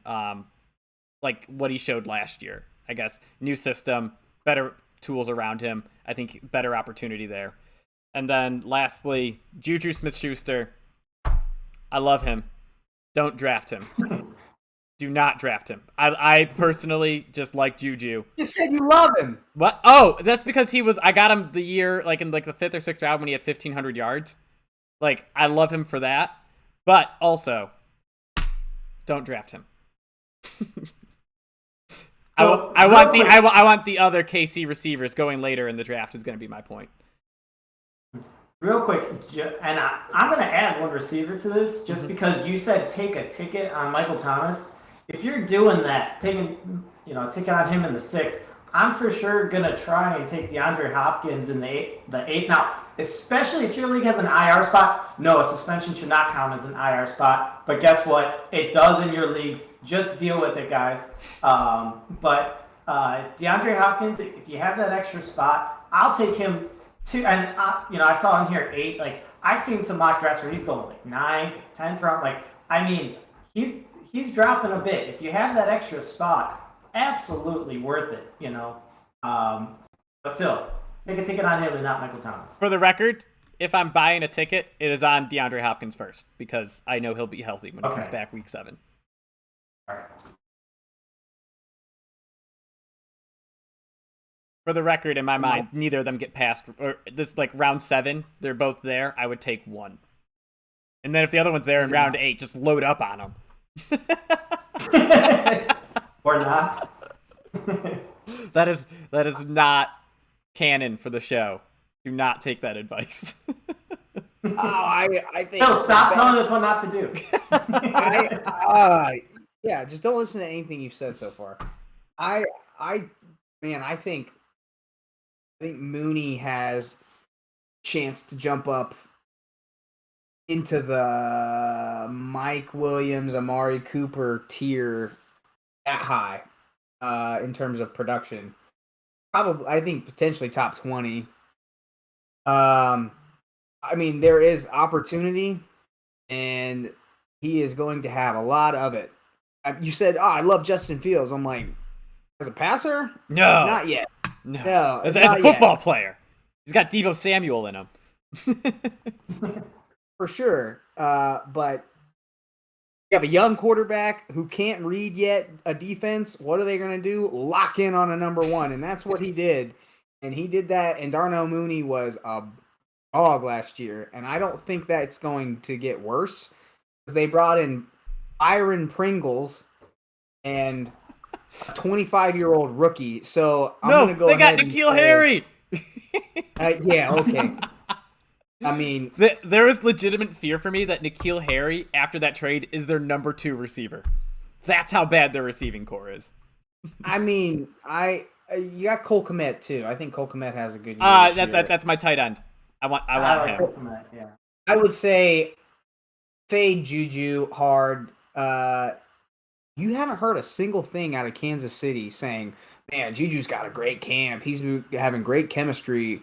like what he showed last year. I guess new system, better tools around him. I think better opportunity there. And then lastly, Juju Smith-Schuster. I love him. Don't draft him. Do not draft him. I personally just like Juju. You said you love him. What? Oh, that's because I got him the year, like in like the 5th or 6th round when he had 1,500 yards. Like, I love him for that. But also, don't draft him. I want the other KC receivers going later in the draft is going to be my point. Real quick, and I'm going to add one receiver to this just because you said take a ticket on Michael Thomas. If you're doing that, taking on him in the 6th, I'm for sure going to try and take DeAndre Hopkins in the 8th. Now, especially if your league has an IR spot, no, a suspension should not count as an IR spot. But guess what? It does in your leagues. Just deal with it, guys. But DeAndre Hopkins, if you have that extra spot, I'll take him too. And I saw him here 8. Like, I've seen some mock drafts where he's going like 9th, 10th round. Like, I mean, he's dropping a bit. If you have that extra spot, absolutely worth it. But Phil, take a ticket on him and not Michael Thomas. For the record, if I'm buying a ticket, it is on DeAndre Hopkins first because I know he'll be healthy when he comes back week 7. All right. For the record, in my mind, neither of them get past or this like round 7. They're both there. I would take one, and then if the other one's there in round 8, just load up on them. Or not. That is not canon for the show. Do not take that advice. I think. Phil, stop telling us what not to do. Yeah, just don't listen to anything you've said so far. I think Mooney has chance to jump up into the Mike Williams, Amari Cooper tier that high in terms of production. Probably, I think potentially top 20. I mean, there is opportunity, and he is going to have a lot of it. You said, I love Justin Fields. I'm like, as a passer? No. Not yet. No. As a football player. He's got Deebo Samuel in him. For sure. But you have a young quarterback who can't read yet a defense. What are they going to do? Lock in on a number one. And that's what he did. And he did that. And Darnell Mooney was a dog last year. And I don't think that's going to get worse. Because they brought in Byron Pringles and a 25-year-old rookie. So I'm going to go ahead and N'Keal Harry. Yeah, okay. I mean, there is legitimate fear for me that N'Keal Harry, after that trade, is their number 2 receiver. That's how bad their receiving core is. I mean, you got Cole Kmet too. I think Cole Kmet has a good year. That's my tight end. I want like him. Cole Kmet, yeah. I would say fade Juju hard. You haven't heard a single thing out of Kansas City saying, "Man, Juju's got a great camp. He's having great chemistry."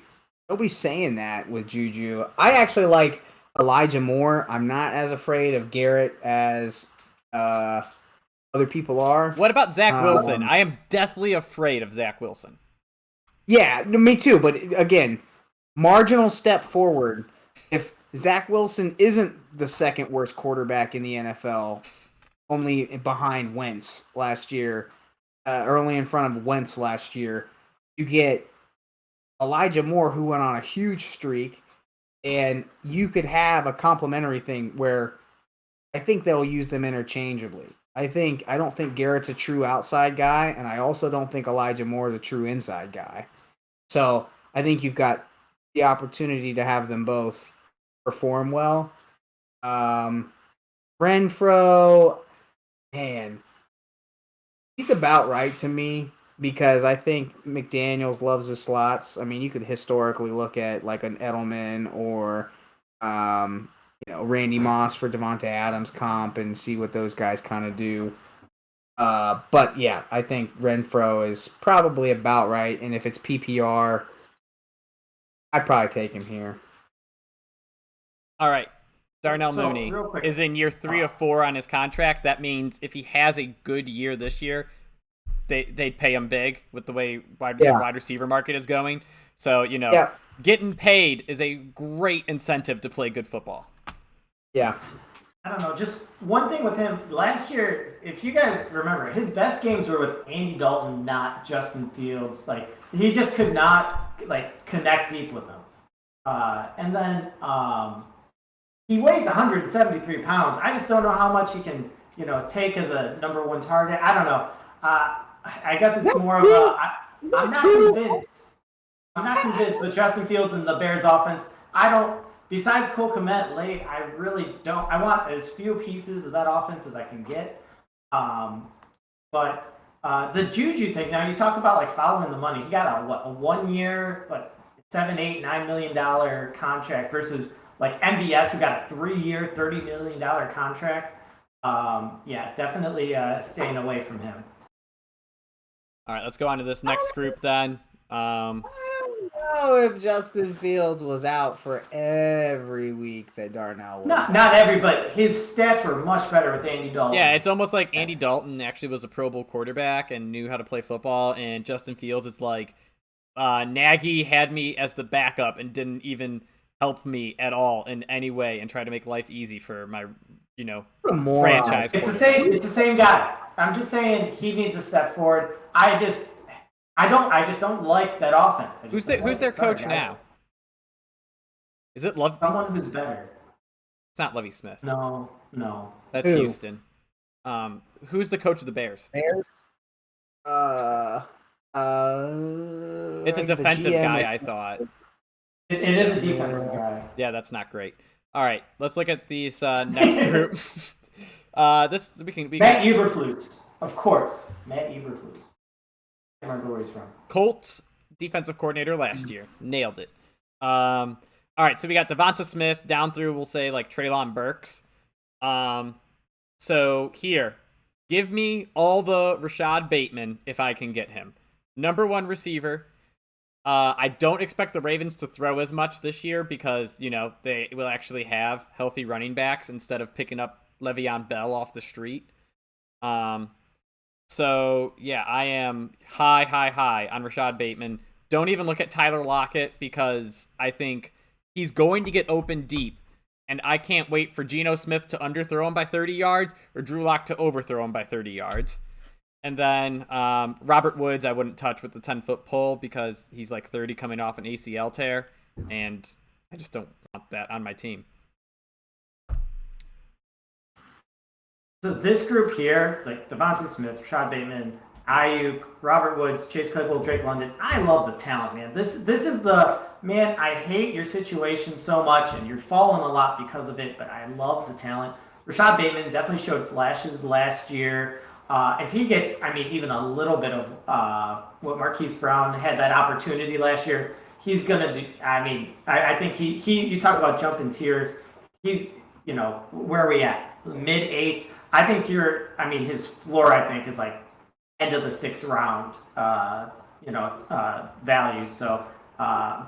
Nobody's saying that with Juju. I actually like Elijah Moore. I'm not as afraid of Garrett as other people are. What about Zach Wilson? I am deathly afraid of Zach Wilson. Yeah, me too. But again, marginal step forward. If Zach Wilson isn't the second worst quarterback in the NFL, only behind Wentz last year, only in front of Wentz last year, you get Elijah Moore, who went on a huge streak, and you could have a complementary thing where I think they'll use them interchangeably. I don't think Garrett's a true outside guy, and I also don't think Elijah Moore is a true inside guy. So I think you've got the opportunity to have them both perform well. Renfro, man, he's about right to me because I think McDaniels loves the slots. I mean, you could historically look at like an Edelman or Randy Moss for Devontae Adams comp and see what those guys kind of do. But yeah, I think Renfro is probably about right. And if it's PPR, I'd probably take him here. All right. Darnell Mooney is in year 3 of 4 on his contract. That means if he has a good year this year, they'd pay him big with the way the wide receiver market is going. So, getting paid is a great incentive to play good football. Yeah. I don't know. Just one thing with him. Last year, if you guys remember, his best games were with Andy Dalton, not Justin Fields. Like, he just could not, connect deep with him. And then he weighs 173 pounds. I just don't know how much he can, take as a number 1 target. I don't know. I guess it's more of a I'm not convinced. I'm not convinced with Justin Fields and the Bears offense. Besides Cole Kmet late, I really don't. I want as few pieces of that offense as I can get. But the Juju thing, now you talk about following the money. He got a 1 year, $7, $8, $9 million contract versus MVS, who got a 3-year, $30 million contract. Yeah, definitely staying away from him. All right, let's go on to this next group then. I don't know if Justin Fields was out for every week that Darnell was. Not every, but his stats were much better with Andy Dalton. Yeah, it's almost like Andy Dalton actually was a Pro Bowl quarterback and knew how to play football, and Justin Fields, it's like Nagy had me as the backup and didn't even help me at all in any way and try to make life easy for my, franchise. It's the same guy. I'm just saying he needs to step forward. I just don't like that offense. Who's their coach now? Is it someone who's better? It's not Lovie Smith. No. That's Houston. Who's the coach of the Bears? Bears? It's a defensive guy, I thought. It is a defensive guy. Yeah, that's not great. All right, let's look at these next group. This we can Matt Eberflus, of course. Matt Eberflus. I can't remember where he's from. Colts defensive coordinator last year, nailed it. All right, so we got Devonta Smith down through, we'll say like Treylon Burks. So here, give me all the Rashad Bateman if I can get him. Number 1 receiver. I don't expect the Ravens to throw as much this year because, they will actually have healthy running backs instead of picking up Le'Veon Bell off the street. So, yeah, I am high on Rashad Bateman. Don't even look at Tyler Lockett because I think he's going to get open deep. And I can't wait for Geno Smith to underthrow him by 30 yards or Drew Lock to overthrow him by 30 yards. And then Robert Woods, I wouldn't touch with the 10-foot pole because he's like 30 coming off an ACL tear. And I just don't want that on my team. So this group here, like Devonta Smith, Rashad Bateman, Ayuk, Robert Woods, Chase Claypool, Drake London, I love the talent, man. This is the, man, I hate your situation so much, and you're falling a lot because of it, but I love the talent. Rashad Bateman definitely showed flashes last year. If he gets, even a little bit of what Marquise Brown had that opportunity last year, he's going to do, I think you talk about jumping tiers. He's, where are we at? Mid-8. I think his floor, I think, is like end of the 6th round, value. So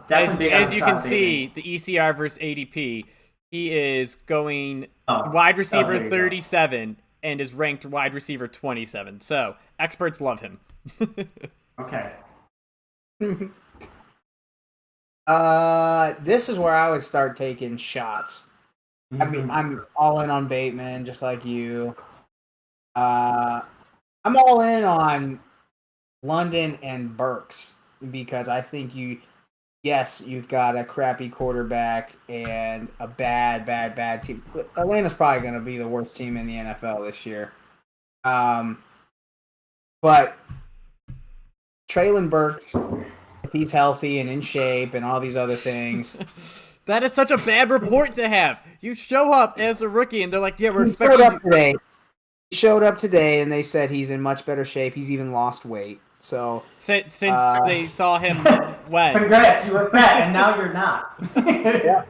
definitely as you can see, the ECR versus ADP, he is going wide receiver 37 and is ranked wide receiver 27. So experts love him. Okay. This is where I would start taking shots. I'm all in on Bateman, just like you. I'm all in on London and Burks because I think you've got a crappy quarterback and a bad team. Atlanta's probably going to be the worst team in the NFL this year. But Treylon Burks, if he's healthy and in shape and all these other things. That is such a bad report to have. You show up as a rookie, and they're like, yeah, we're expecting you. He showed up today, and they said he's in much better shape. He's even lost weight. So Since they saw him when? Congrats, you were fat, and now you're not. Yeah.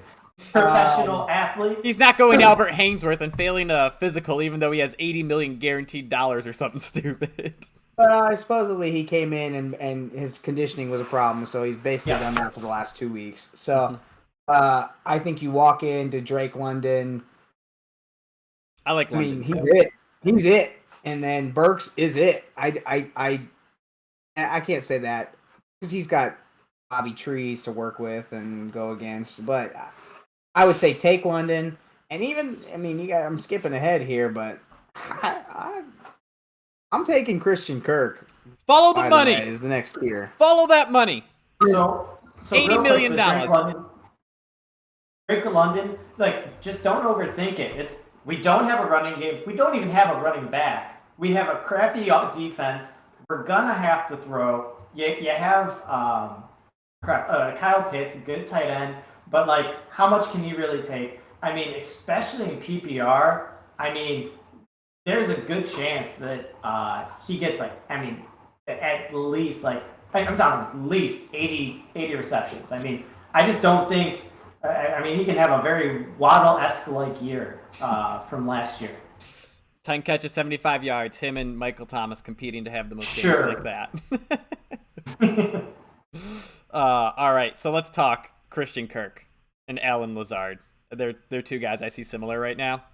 Professional athlete. He's not going Albert Hainsworth and failing a physical, even though he has $80 million guaranteed or something stupid. Supposedly he came in, and his conditioning was a problem, so he's basically done that for the last 2 weeks. So... I think you walk into Drake London. I like London. He's it. And then Burks is it. I can't say that because he's got Bobby Trees to work with and go against. But I would say take London. And even, I'm skipping ahead here, but I'm taking Christian Kirk. Follow the money. Is the next tier. Follow that money. So $80 million. Drake London, just don't overthink it. We don't have a running game. We don't even have a running back. We have a crappy defense. We're gonna have to throw. You have Kyle Pitts, a good tight end, but how much can you really take? Especially in PPR. There's a good chance that he gets at least I'm talking at least 80 receptions. I just don't think. He can have a very Waddle-esque year from last year. 10 catches, 75 yards. Him and Michael Thomas competing to have the most games like that. All right, so let's talk Christian Kirk and Allen Lazard. They're two guys I see similar right now.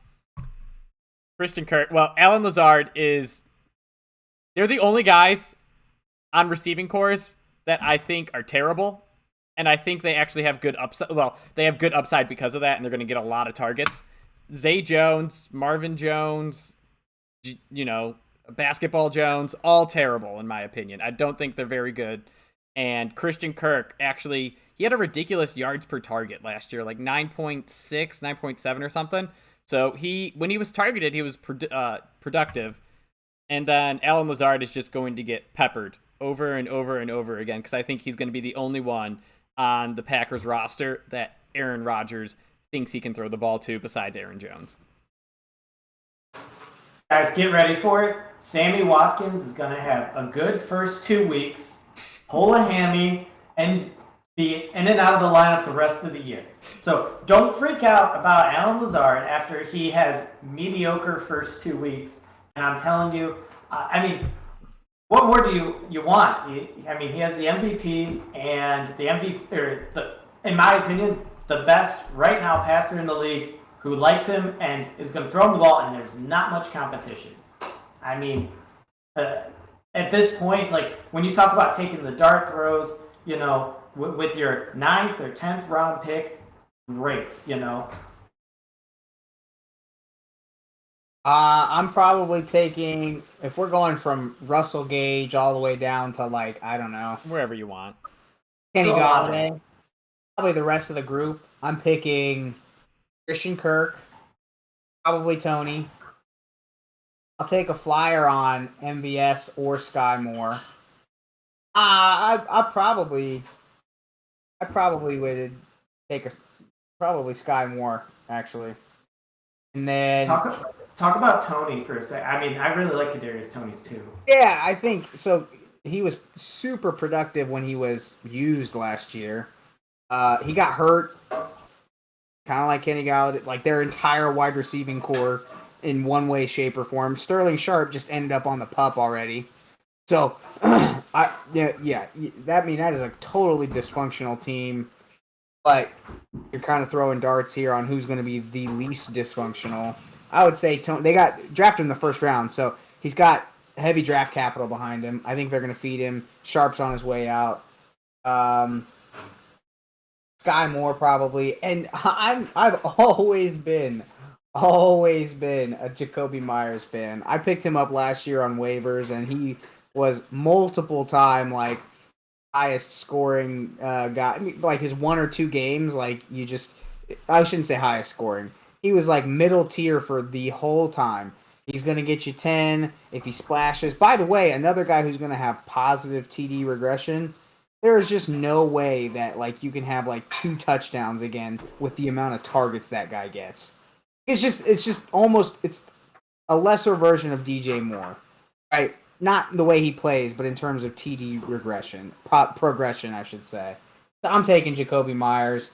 Christian Kirk. Well, Allen Lazard they're the only guys on receiving cores that I think are terrible. And I think they actually have good upside. Well, they have good upside because of that, and they're going to get a lot of targets. Zay Jones, Marvin Jones, Basketball Jones, all terrible in my opinion. I don't think they're very good. And Christian Kirk, actually, he had a ridiculous yards per target last year, like 9.6, 9.7 or something. So when he was targeted, he was productive. And then Allen Lazard is just going to get peppered over and over and over again because I think he's going to be the only one on the Packers roster that Aaron Rodgers thinks he can throw the ball to besides Aaron Jones. Guys, get ready for it. Sammy Watkins is going to have a good first 2 weeks, pull a hammy, and be in and out of the lineup the rest of the year. So don't freak out about Allen Lazard after he has mediocre first 2 weeks. And I'm telling you, what more do you want? He has the MVP and the MVP, in my opinion, the best right now passer in the league who likes him and is going to throw him the ball, and there's not much competition. At this point, like when you talk about taking the dart throws, with your 9th or 10th round pick, great, I'm probably taking, if we're going from Russell Gage all the way down to I don't know, wherever you want, Kenny Galladay, probably the rest of the group. I'm picking Christian Kirk, probably Tony. I'll take a flyer on MVS or Sky Moore. I probably would take probably Sky Moore, actually. And then talk about Tony for a second. I really like Kadarius Toney's too. Yeah, I think so. He was super productive when he was used last year. He got hurt, kind of like Kenny Galladay, like their entire wide receiving core in one way, shape, or form. Sterling Sharp just ended up on the pup already. So, that is a totally dysfunctional team. But you're kind of throwing darts here on who's going to be the least dysfunctional. I would say Tony. They drafted him in the first round, so he's got heavy draft capital behind him. I think they're going to feed him. Sharp's on his way out. Sky Moore probably, and I've always been a Jacoby Myers fan. I picked him up last year on waivers, and he was multiple time highest scoring guy. His 1 or 2 games, I shouldn't say highest scoring. He was middle tier for the whole time. He's going to get you 10 if he splashes. By the way, another guy who's going to have positive TD regression. There is just no way that you can have 2 touchdowns again with the amount of targets that guy gets. It's just almost it's a lesser version of DJ Moore, right? Not the way he plays, but in terms of TD regression, progression, I should say. So I'm taking Jacoby Myers.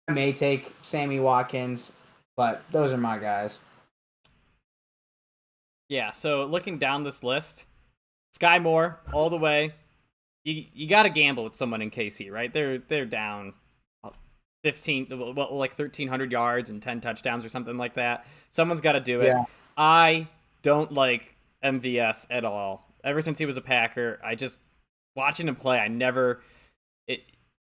I may take Sammy Watkins, but those are my guys. Yeah, so looking down this list, Sky Moore all the way. You got to gamble with someone in KC, right? They're down 1,300 yards and 10 touchdowns or something like that. Someone's got to do it. Yeah. I don't like MVS at all. Ever since he was a Packer, I just watching him play.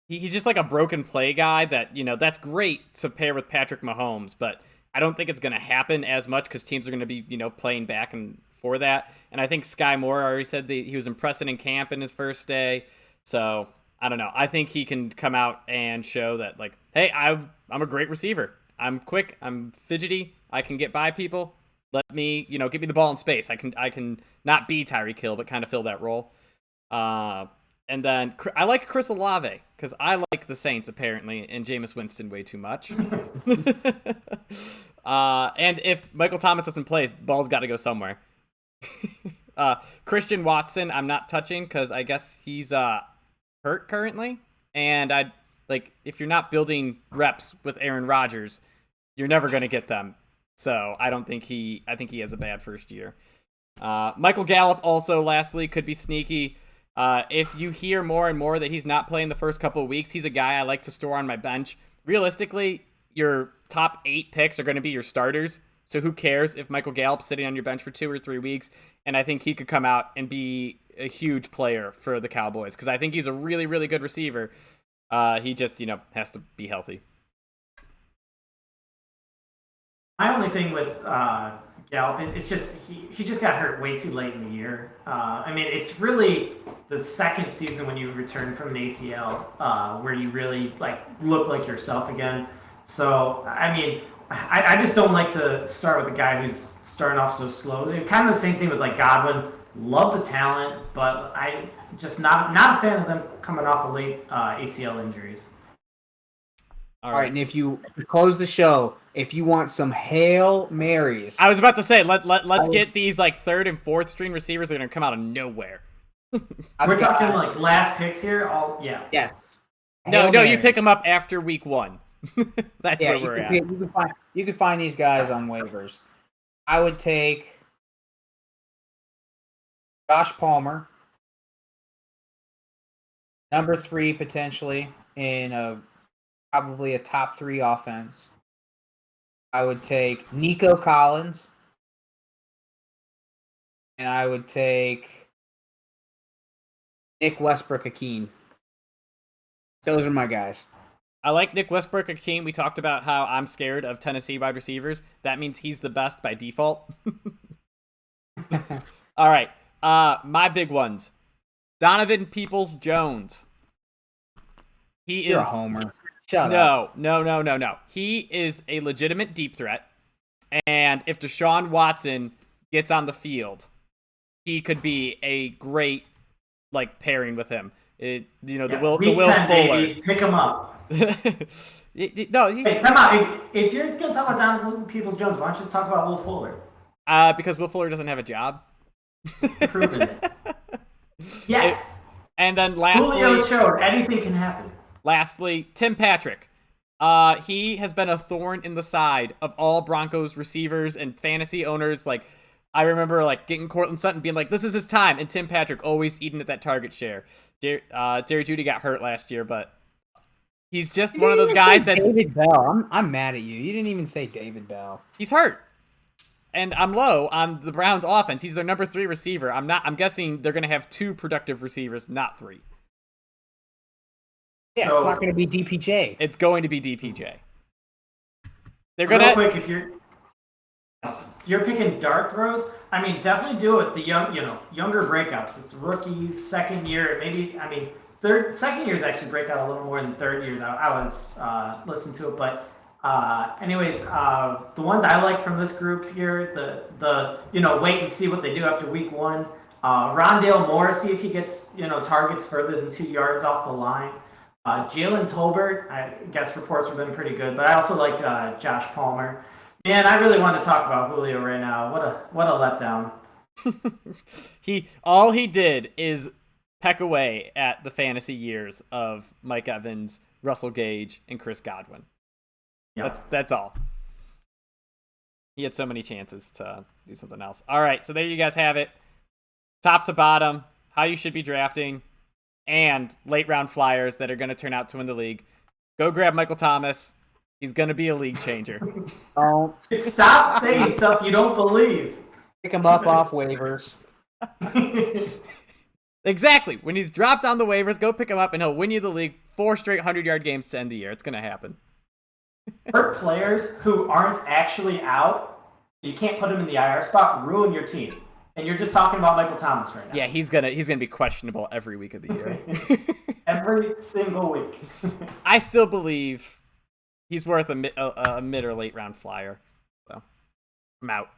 He's just like a broken play guy that that's great to pair with Patrick Mahomes, but I don't think it's going to happen as much because teams are going to be playing back and for that. And I think Sky Moore already said that he was impressive in camp in his first day. So I don't know. I think he can come out and show that hey, I'm a great receiver. I'm quick. I'm fidgety. I can get by people. Let me, give me the ball in space. I can not be Tyreek Hill, but kind of fill that role. And then I like Chris Olave because I like the Saints apparently, and Jameis Winston way too much. And if Michael Thomas doesn't play, the ball's got to go somewhere. Christian Watson, I'm not touching because I guess he's hurt currently, and if you're not building reps with Aaron Rodgers, you're never going to get them. So I think he has a bad first year. Michael Gallup also, lastly, could be sneaky. If you hear more and more that he's not playing the first couple of weeks, he's a guy I like to store on my bench. Realistically, your top 8 picks are going to be your starters. So who cares if Michael Gallup's sitting on your bench for 2 or 3 weeks? And I think he could come out and be a huge player for the Cowboys because I think he's a really, really good receiver. He just, has to be healthy. My only thing with Gallup, it's just he just got hurt way too late in the year. It's really the second season when you return from an ACL where you really look like yourself again. So I just don't like to start with a guy who's starting off so slow. It's kind of the same thing with Godwin. Love the talent, but I just not a fan of them coming off of late ACL injuries. All right, and if you close the show, if you want some Hail Marys, I was about to say let's get these like third and fourth string receivers that are gonna come out of nowhere. We're talking like last picks here. Yes. No, you pick them up after week 1. That's where we're at. You can find these guys on waivers. I would take Josh Palmer, number 3 potentially in probably a top 3 offense. I would take Nico Collins, and I would take Nick Westbrook-Akeen. Those are my guys. I like Nick Westbrook-Akeen. We talked about how I'm scared of Tennessee wide receivers. That means he's the best by default. All right. My big ones. Donovan Peoples-Jones. You're a homer. Shut up. No. He is a legitimate deep threat. And if Deshaun Watson gets on the field, he could be a great pairing with him. The Will Fuller. Baby. Pick him up. No, hey, time out. If you're going to talk about Donovan Peoples-Jones, why don't you just talk about Will Fuller? Because Will Fuller doesn't have a job. Proving it. Yes. And then lastly, Julio showed anything can happen. Lastly, Tim Patrick. He has been a thorn in the side of all Broncos receivers and fantasy owners. I remember getting Cortland Sutton being like, this is his time, and Tim Patrick always eating at that target share. Jerry Jeudy got hurt last year, but he's just one of those guys that's David Bell. I'm mad at you. You didn't even say David Bell. He's hurt. And I'm low on the Browns offense. He's their number 3 receiver. I'm guessing they're gonna have 2 productive receivers, not 3. Yeah, it's not gonna be DPJ. It's going to be DPJ. They're Real quick, if you're picking dart throws, I mean, definitely do it. The younger breakouts. It's rookies, second year, maybe. I mean, second years actually break out a little more than third years. I was listening to it, but anyways, the ones I like from this group here, the wait and see what they do after week 1. Rondale Moore, see if he gets targets further than 2 yards off the line. Jalen Tolbert, I guess reports have been pretty good, but I also like Josh Palmer. Man, I really want to talk about Julio right now. What a letdown. All he did is peck away at the fantasy years of Mike Evans, Russell Gage, and Chris Godwin. Yeah. That's all. He had so many chances to do something else. All right, so there you guys have it. Top to bottom, how you should be drafting, and late round flyers that are going to turn out to win the league. Go grab Michael Thomas. He's going to be a league changer. Oh, stop saying stuff you don't believe. Pick him up off waivers. Exactly. When he's dropped on the waivers, go pick him up and he'll win you the league 4 straight 100-yard games to end the year. It's going to happen. Hurt players who aren't actually out, you can't put them in the IR spot, ruin your team. And you're just talking about Michael Thomas right now. Yeah, he's gonna be questionable every week of the year. Every single week. I still believe he's worth a mid or late round flyer. So I'm out.